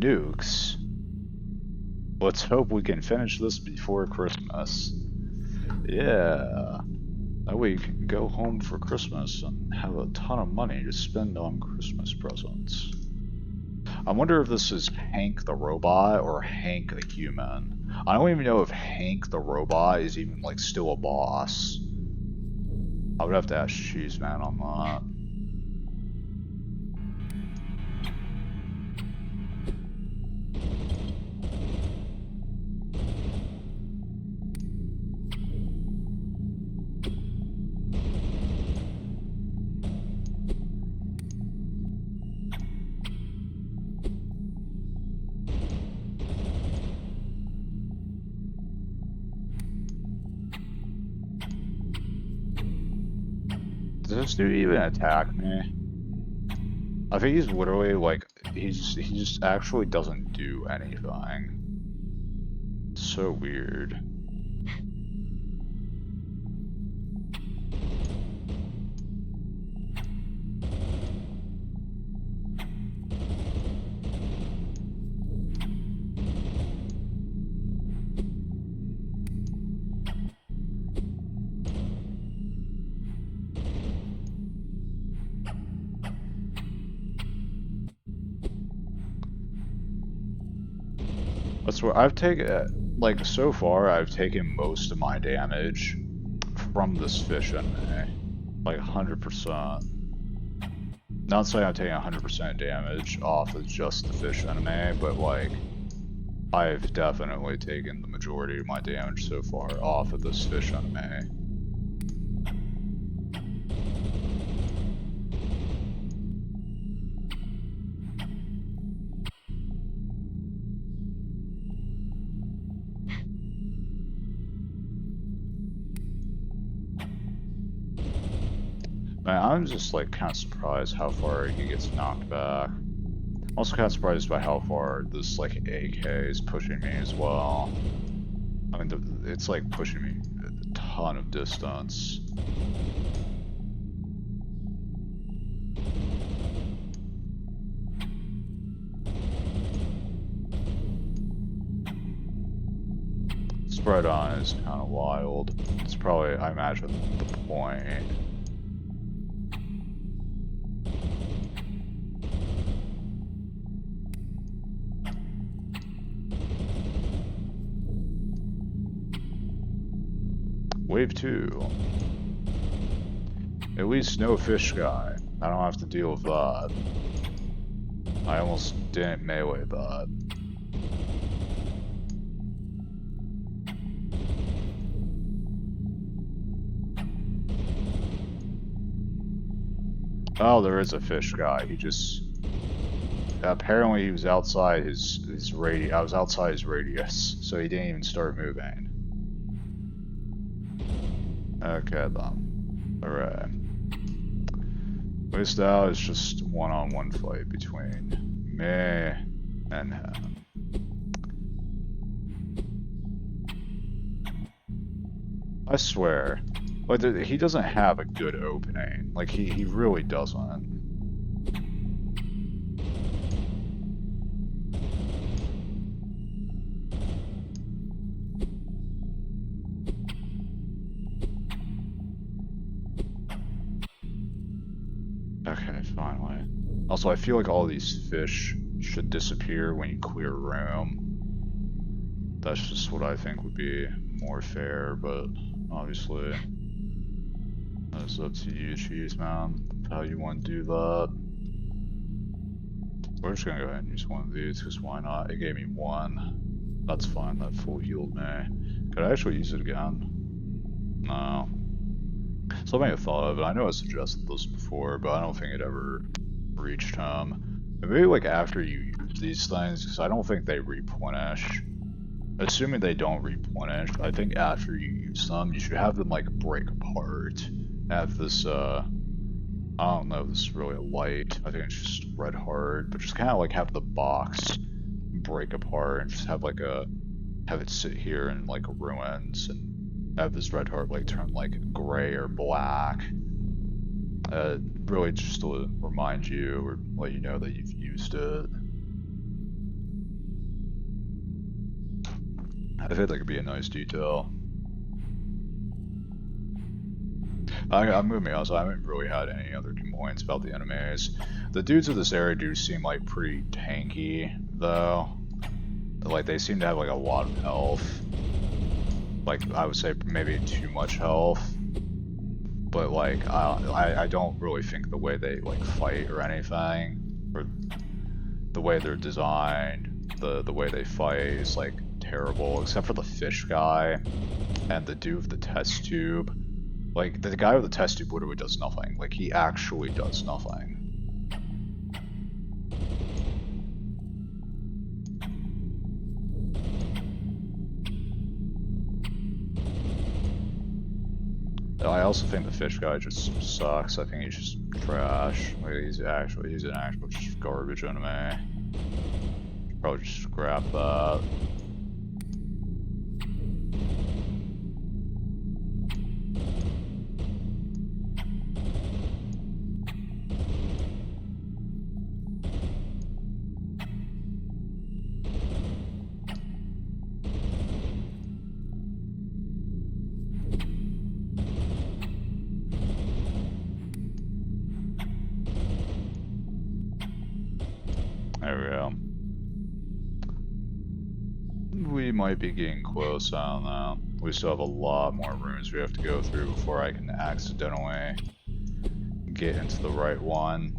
nukes. Let's hope we can finish this before Christmas. Yeah. That way you can go home for Christmas and have a ton of money to spend on Christmas presents. I wonder if this is Hank the robot or Hank the human. I don't even know if Hank the robot is even like still a boss. I would have to ask Cheeseman on that. Does this dude even attack me? I think he's literally like, he just actually doesn't do anything. It's so weird. That's what I've taken, like, so far I've taken most of my damage from this fish enemy. Like 100%. Not saying I'm taking 100% damage off of just the fish enemy, but like, I've definitely taken the majority of my damage so far off of this fish enemy. Man, I'm just like kind of surprised how far he gets knocked back. I'm also kind of surprised by how far this like AK is pushing me as well. I mean, it's like pushing me a ton of distance. Spread on is kind of wild. It's probably, I imagine, the point. Wave 2. At least no fish guy. I don't have to deal with that. I almost didn't melee that. Oh, there is a fish guy. He just... Apparently he was outside his radius. I was outside his radius, so he didn't even start moving. Okay then. Alright. At least now it's just one-on-one fight between me and him. I swear. Like, he doesn't have a good opening. Like, he really doesn't. Okay, finally. Also, I feel like all these fish should disappear when you clear a room. That's just what I think would be more fair, but obviously that's up to you, Cheeseman, how you want to do that. We're just gonna go ahead and use one of these, because why not? It gave me one. That's fine, that full healed me. Could I actually use it again? No. Something I thought of, and I know I suggested this before, but I don't think it ever reached home. Maybe like after you use these things, because I don't think they replenish. Assuming they don't replenish, I think after you use them, you should have them like break apart. Have this, I don't know if this is really a light, I think it's just red heart, but just kind of like have the box break apart and just have like have it sit here in like ruins and have this red heart like turn like gray or black. Really just to remind you or let you know that you've used it. I think that could be a nice detail. I'm gonna be honest, I haven't really had any other complaints about the enemies. The dudes of this area do seem like pretty tanky, though. Like, they seem to have like a lot of health. Like, I would say maybe too much health. But like, I don't really think the way they like fight or anything, or the way they're designed, the way they fight is like terrible, except for the fish guy and the dude with the test tube. Like, the guy with the test tube literally does nothing. Like, he actually does nothing. I also think the fish guy just sucks. I think he's just trash. Like, he's an actual just garbage enemy. Probably just scrap that. There we go. We might be getting close, I don't know. We still have a lot more rooms we have to go through before I can accidentally get into the right one.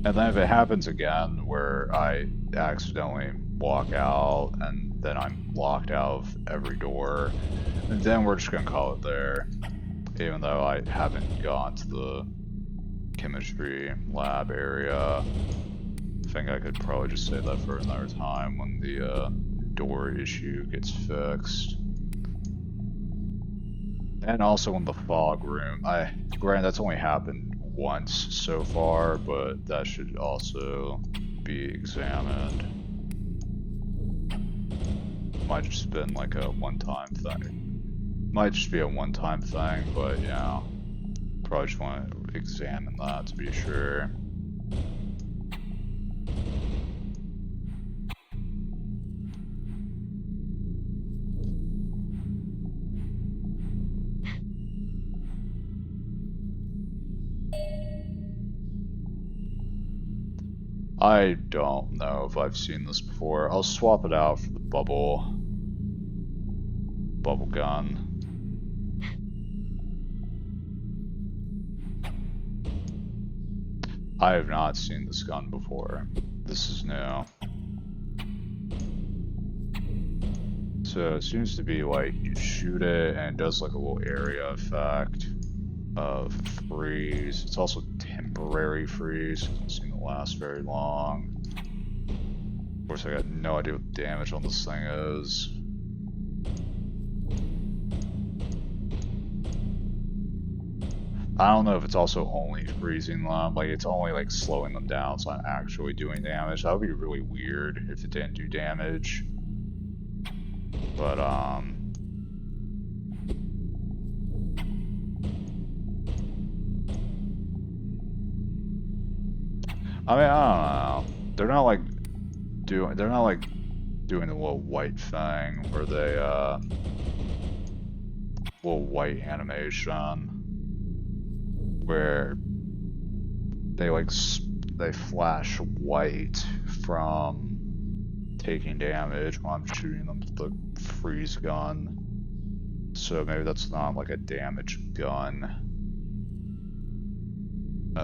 And then if it happens again where I accidentally walk out and then I'm locked out of every door, then we're just gonna call it there. Even though I haven't gone to the chemistry lab area. I think I could probably just say that for another time when the door issue gets fixed. And also in the fog room. Granted, that's only happened once so far, but that should also be examined. Might just been like a one-time thing. Might just be a one-time thing, but yeah. Probably just want to examine that to be sure. I don't know if I've seen this before. I'll swap it out for the bubble gun. I have not seen this gun before. This is new. So it seems to be like you shoot it and it does like a little area effect of freeze. It's also temporary freeze. It doesn't seem to last very long. Of course, I got no idea what damage on this thing is. I don't know if it's also only freezing them, like it's only like slowing them down, so I'm actually doing damage. That would be really weird if it didn't do damage. But I mean, I don't know. They're not like doing the little white thing where they little white animation where they like they flash white from taking damage when I'm shooting them with the freeze gun. So maybe that's not like a damage gun.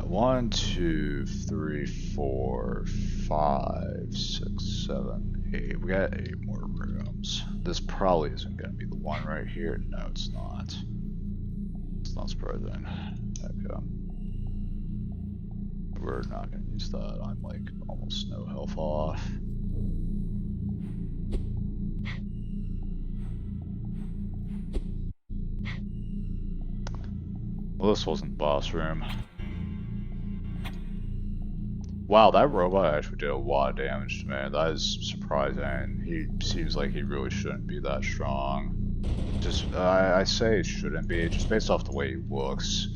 1, 2, 3, 4, 5, 6, 7, 8. We got 8 more rooms. This probably isn't going to be the one right here. No, it's not. It's not surprising. Okay. We're not going to use that. I'm like almost no health off. Well, this wasn't the boss room. Wow, that robot actually did a lot of damage to me. That is surprising. He seems like he really shouldn't be that strong. Just, I say it shouldn't be, just based off the way he looks.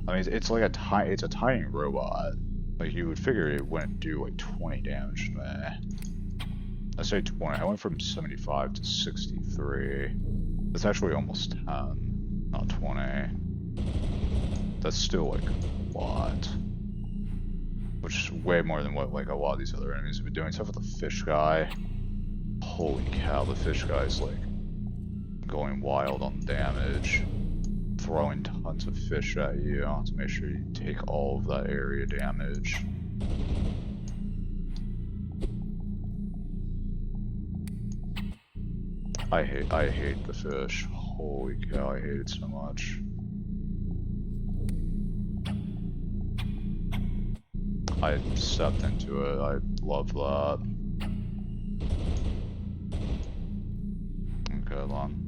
I mean, it's like a tiny robot. Like, you would figure it wouldn't do like 20 damage to me. I say 20. I went from 75 to 63. That's actually almost 10, not 20. That's still like a lot. Which is way more than what like a lot of these other enemies have been doing, except for the fish guy. Holy cow, the fish guy's like going wild on damage. Throwing tons of fish at you to make sure you take all of that area damage. I hate the fish. Holy cow, I hate it so much. I stepped into it. I love that. Okay, hold on.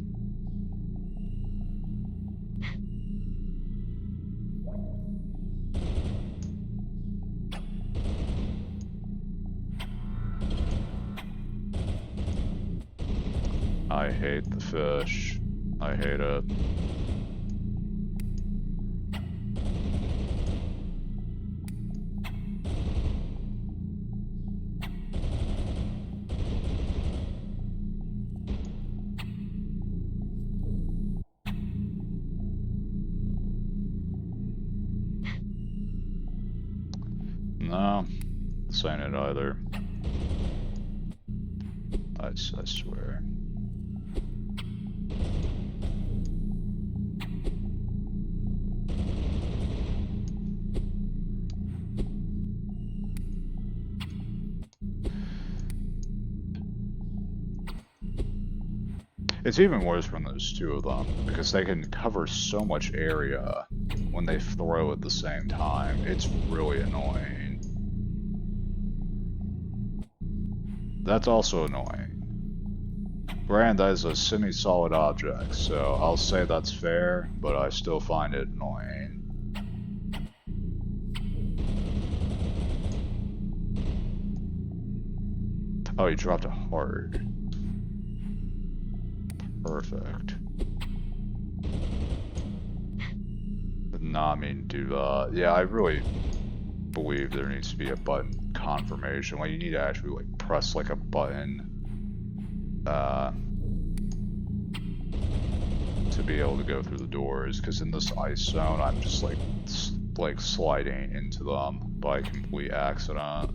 I hate the fish. I hate it. No, this ain't it either. I swear. It's even worse when there's two of them, because they can cover so much area when they throw at the same time. It's really annoying. That's also annoying. Granted, that is a semi-solid object, so I'll say that's fair, but I still find it annoying. Oh, he dropped a heart. Perfect. Did not mean to do that. Yeah, I really believe there needs to be a button confirmation. Like, you need to actually like press like a button to be able to go through the doors. Because in this ice zone, I'm just like sliding into them by complete accident.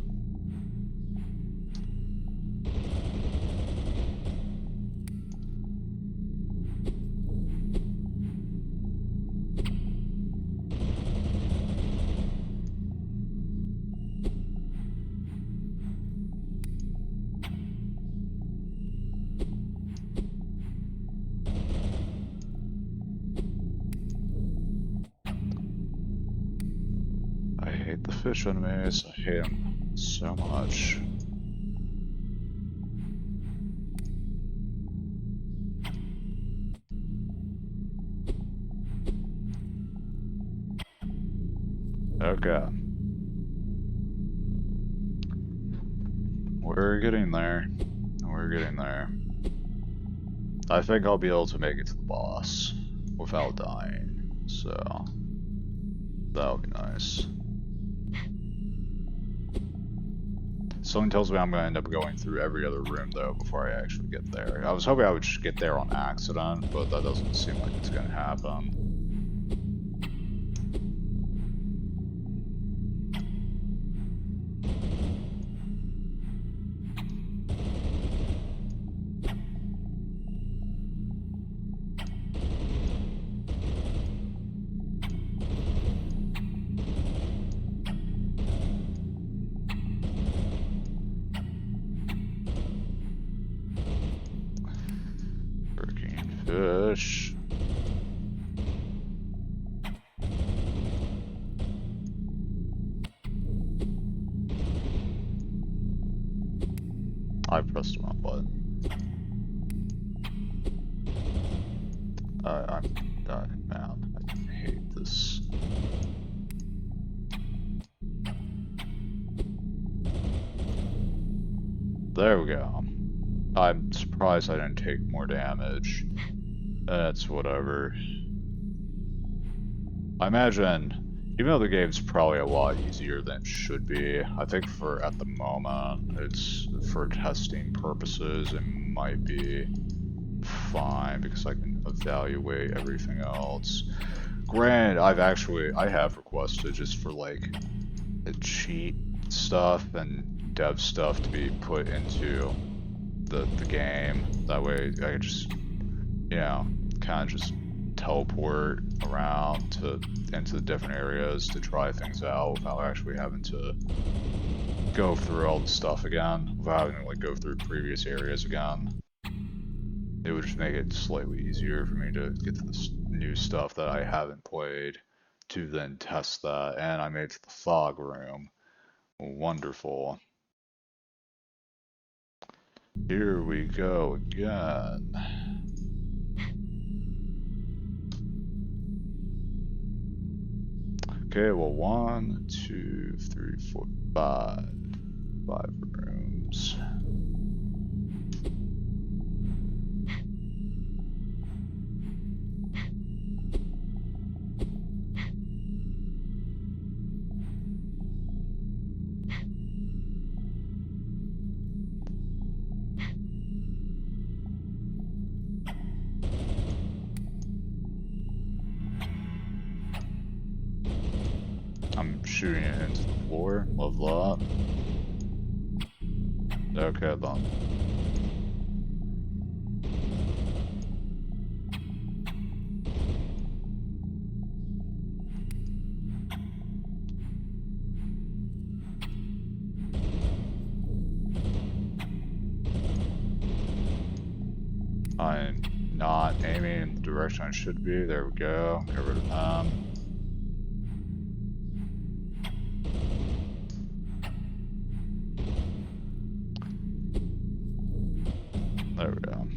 Fish enemies, I hate them so much. Okay. We're getting there. We're getting there. I think I'll be able to make it to the boss without dying, so that'll be nice. Something tells me I'm going to end up going through every other room, though, before I actually get there. I was hoping I would just get there on accident, but that doesn't seem like it's going to happen. Fish. I pressed the wrong button. Man, I hate this. There we go. I'm surprised I didn't take more damage. That's whatever. I imagine Even though the game's probably a lot easier than it should be, I think for at the moment, it's for testing purposes, it might be fine because I can evaluate everything else. Granted, I have requested just for like the cheat stuff and dev stuff to be put into the game. That way I can just, you know, kind of just teleport around into the different areas to try things out without actually having to go through all the stuff again, without having to like go through previous areas again. It would just make it slightly easier for me to get to this new stuff that I haven't played to then test that. And I made it to the fog room. Wonderful. Here we go again. Okay, well, 1, 2, 3, 4, 5. 5 rooms. I'm shooting it into the floor. Love that. Okay, then. I'm not aiming in the direction I should be. There we go. Get rid of them. There we go.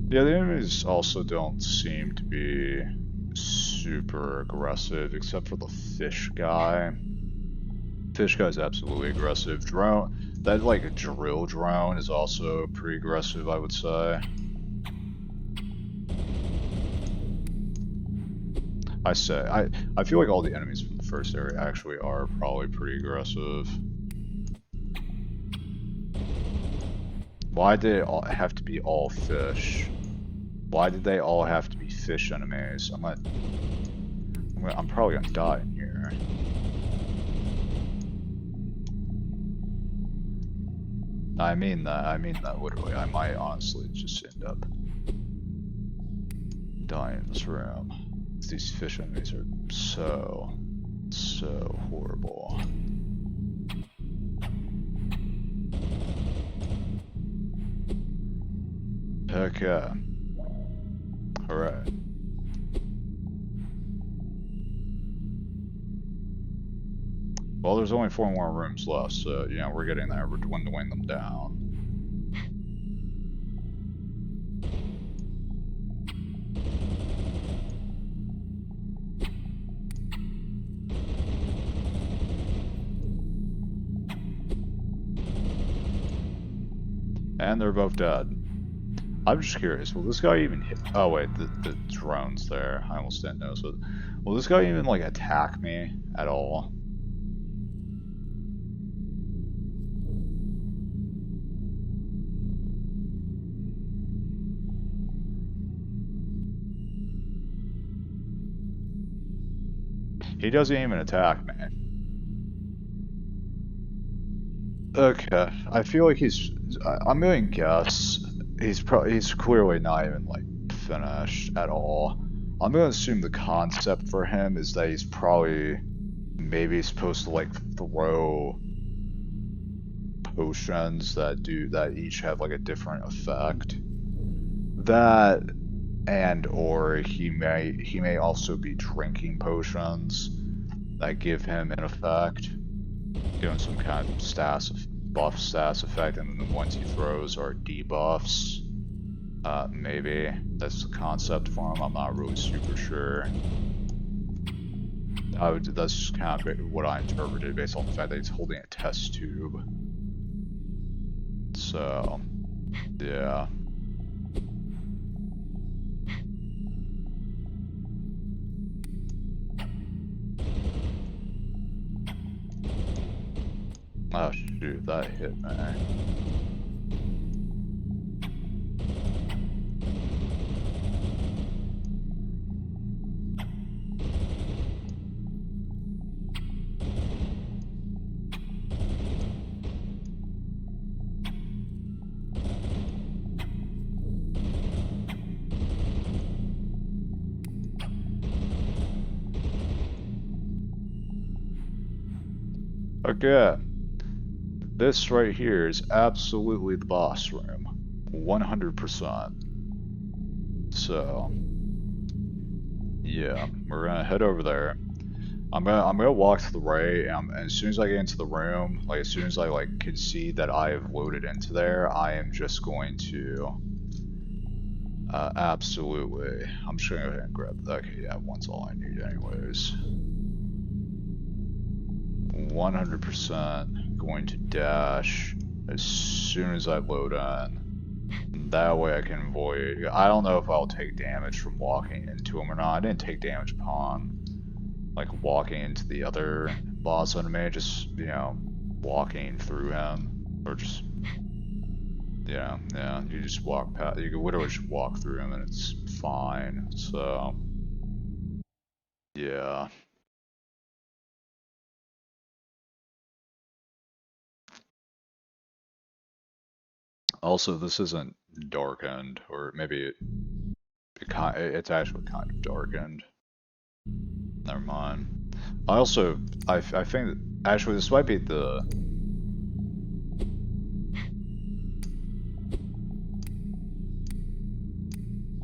Yeah, the enemies also don't seem to be super aggressive, except for the fish guy. Fish guy's absolutely aggressive. Drone, that like a drill drone is also pretty aggressive, I would say. I feel like all the enemies from the first area actually are probably pretty aggressive. Why did it all have to be all fish? Why did they all have to be fish enemies? I'm probably gonna die in here. I mean that literally. I might honestly just end up dying in this room. These fish enemies are so horrible. Okay. Alright. Well, there's only 4 more rooms left, so, you know, we're getting there. We're dwindling them down. And they're both dead. I'm just curious, will this guy even hit? Oh wait, the drone's there. I almost didn't notice it. Will this guy even like attack me at all? He doesn't even attack me. Okay, I feel like I'm going to guess he's clearly not even like finished at all. I'm going to assume the concept for him is that he's probably maybe supposed to like throw potions that each have like a different effect. That and or he may also be drinking potions that give him an effect. Doing some kind of buff status effect, and then the ones he throws are debuffs. Maybe that's the concept for him. I'm not really super sure. That's just kind of what I interpreted based on the fact that he's holding a test tube. So, yeah. Oh shoot, that hit me. Okay, this right here is absolutely the boss room, 100%. So, yeah, we're gonna head over there. I'm gonna walk to the right, and as soon as I get into the room, like as soon as I like can see that I have loaded into there, I am just going to absolutely. I'm just gonna go ahead and grab that. Okay, yeah, one's all I need anyways. 100% going to dash as soon as I load in. That way I can avoid. I don't know if I'll take damage from walking into him or not. I didn't take damage upon like walking into the other boss enemy, just walking through him, or just yeah, you just walk past. You can literally just walk through him and it's fine. So yeah. Also, this isn't darkened, or maybe it's actually kind of darkened. Never mind. I think that actually this might be the.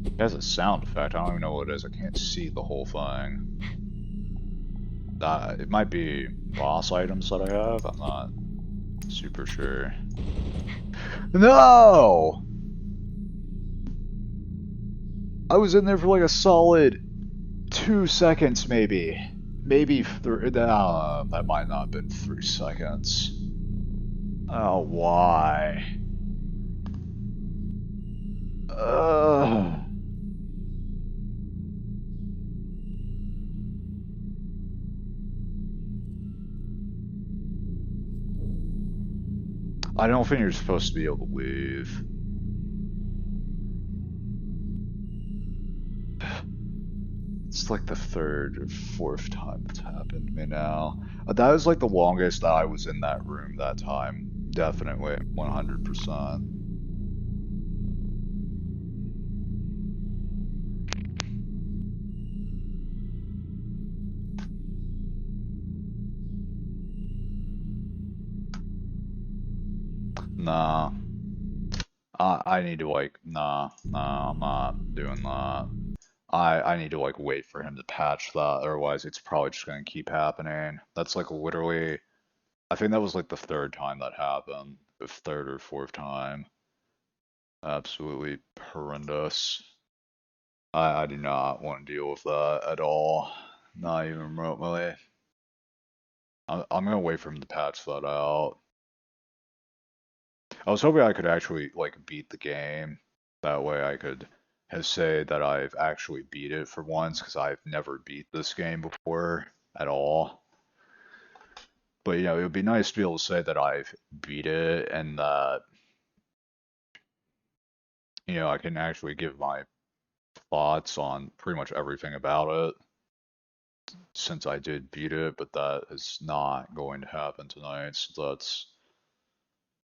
It has a sound effect. I don't even know what it is. I can't see the whole thing. It might be boss items that I have. I'm not super sure. No! I was in there for like a solid 2 seconds, maybe. Maybe three. That might not have been 3 seconds. Oh, why? I don't think you're supposed to be able to leave. It's like the 3rd or 4th time it's happened to me now. That was like the longest I was in that room that time. Definitely, 100%. Nah. I need to like, nah, I'm not doing that. I need to like wait for him to patch that, otherwise it's probably just gonna keep happening. That's like literally, I think that was like the 3rd time that happened, the 3rd or 4th time. Absolutely horrendous. I do not want to deal with that at all, not even remotely. I'm gonna wait for him to patch that out. I was hoping I could actually like beat the game. That way I could say that I've actually beat it for once, because I've never beat this game before at all. But it would be nice to be able to say that I've beat it and that I can actually give my thoughts on pretty much everything about it since I did beat it, but that is not going to happen tonight. So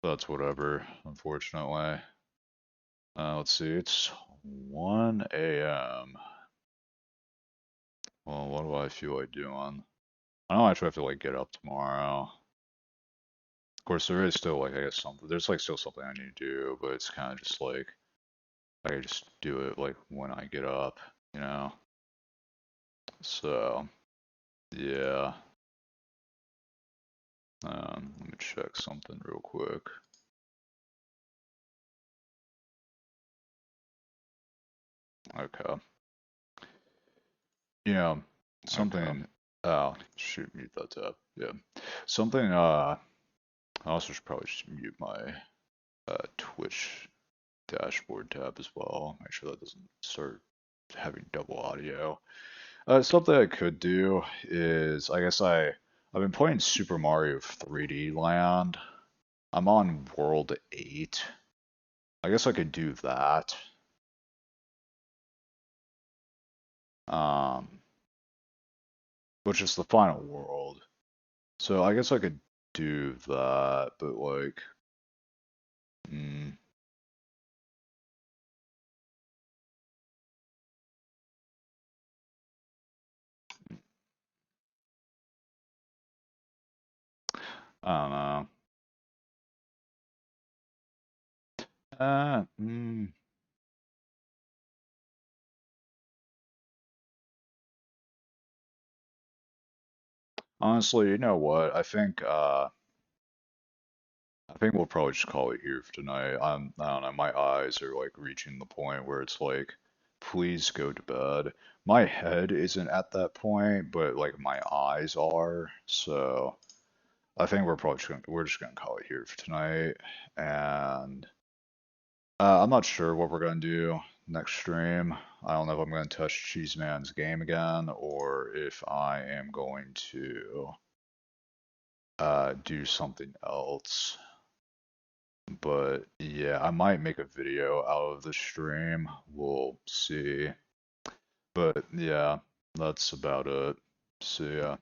that's whatever, unfortunately. Let's see, it's 1 a.m. Well, what do I feel like doing? I don't actually have to like get up tomorrow. Of course, there is still like I guess something. There's like still something I need to do, but it's kind of just like I just do it like when I get up, you know. So yeah. Let me check something real quick. Okay. Something. Oh shoot, mute that tab. Yeah. Something. I also should probably just mute my Twitch dashboard tab as well. Make sure that doesn't start having double audio. Something I could do is, I guess I I've been playing Super Mario 3D Land. I'm on World 8. I guess I could do that. Um, which is the final world. So I guess I could do that, but like, mm, I don't know. Uh, mm, honestly, you know what? I think we'll probably just call it here for tonight. I don't know, my eyes are like reaching the point where it's like, please go to bed. My head isn't at that point, but like my eyes are. So I think we're just gonna call it here for tonight. And I'm not sure what we're gonna do next stream. I don't know if I'm gonna touch Cheese Man's game again or if I am going to do something else. But yeah, I might make a video out of the stream. We'll see. But yeah, that's about it. See ya.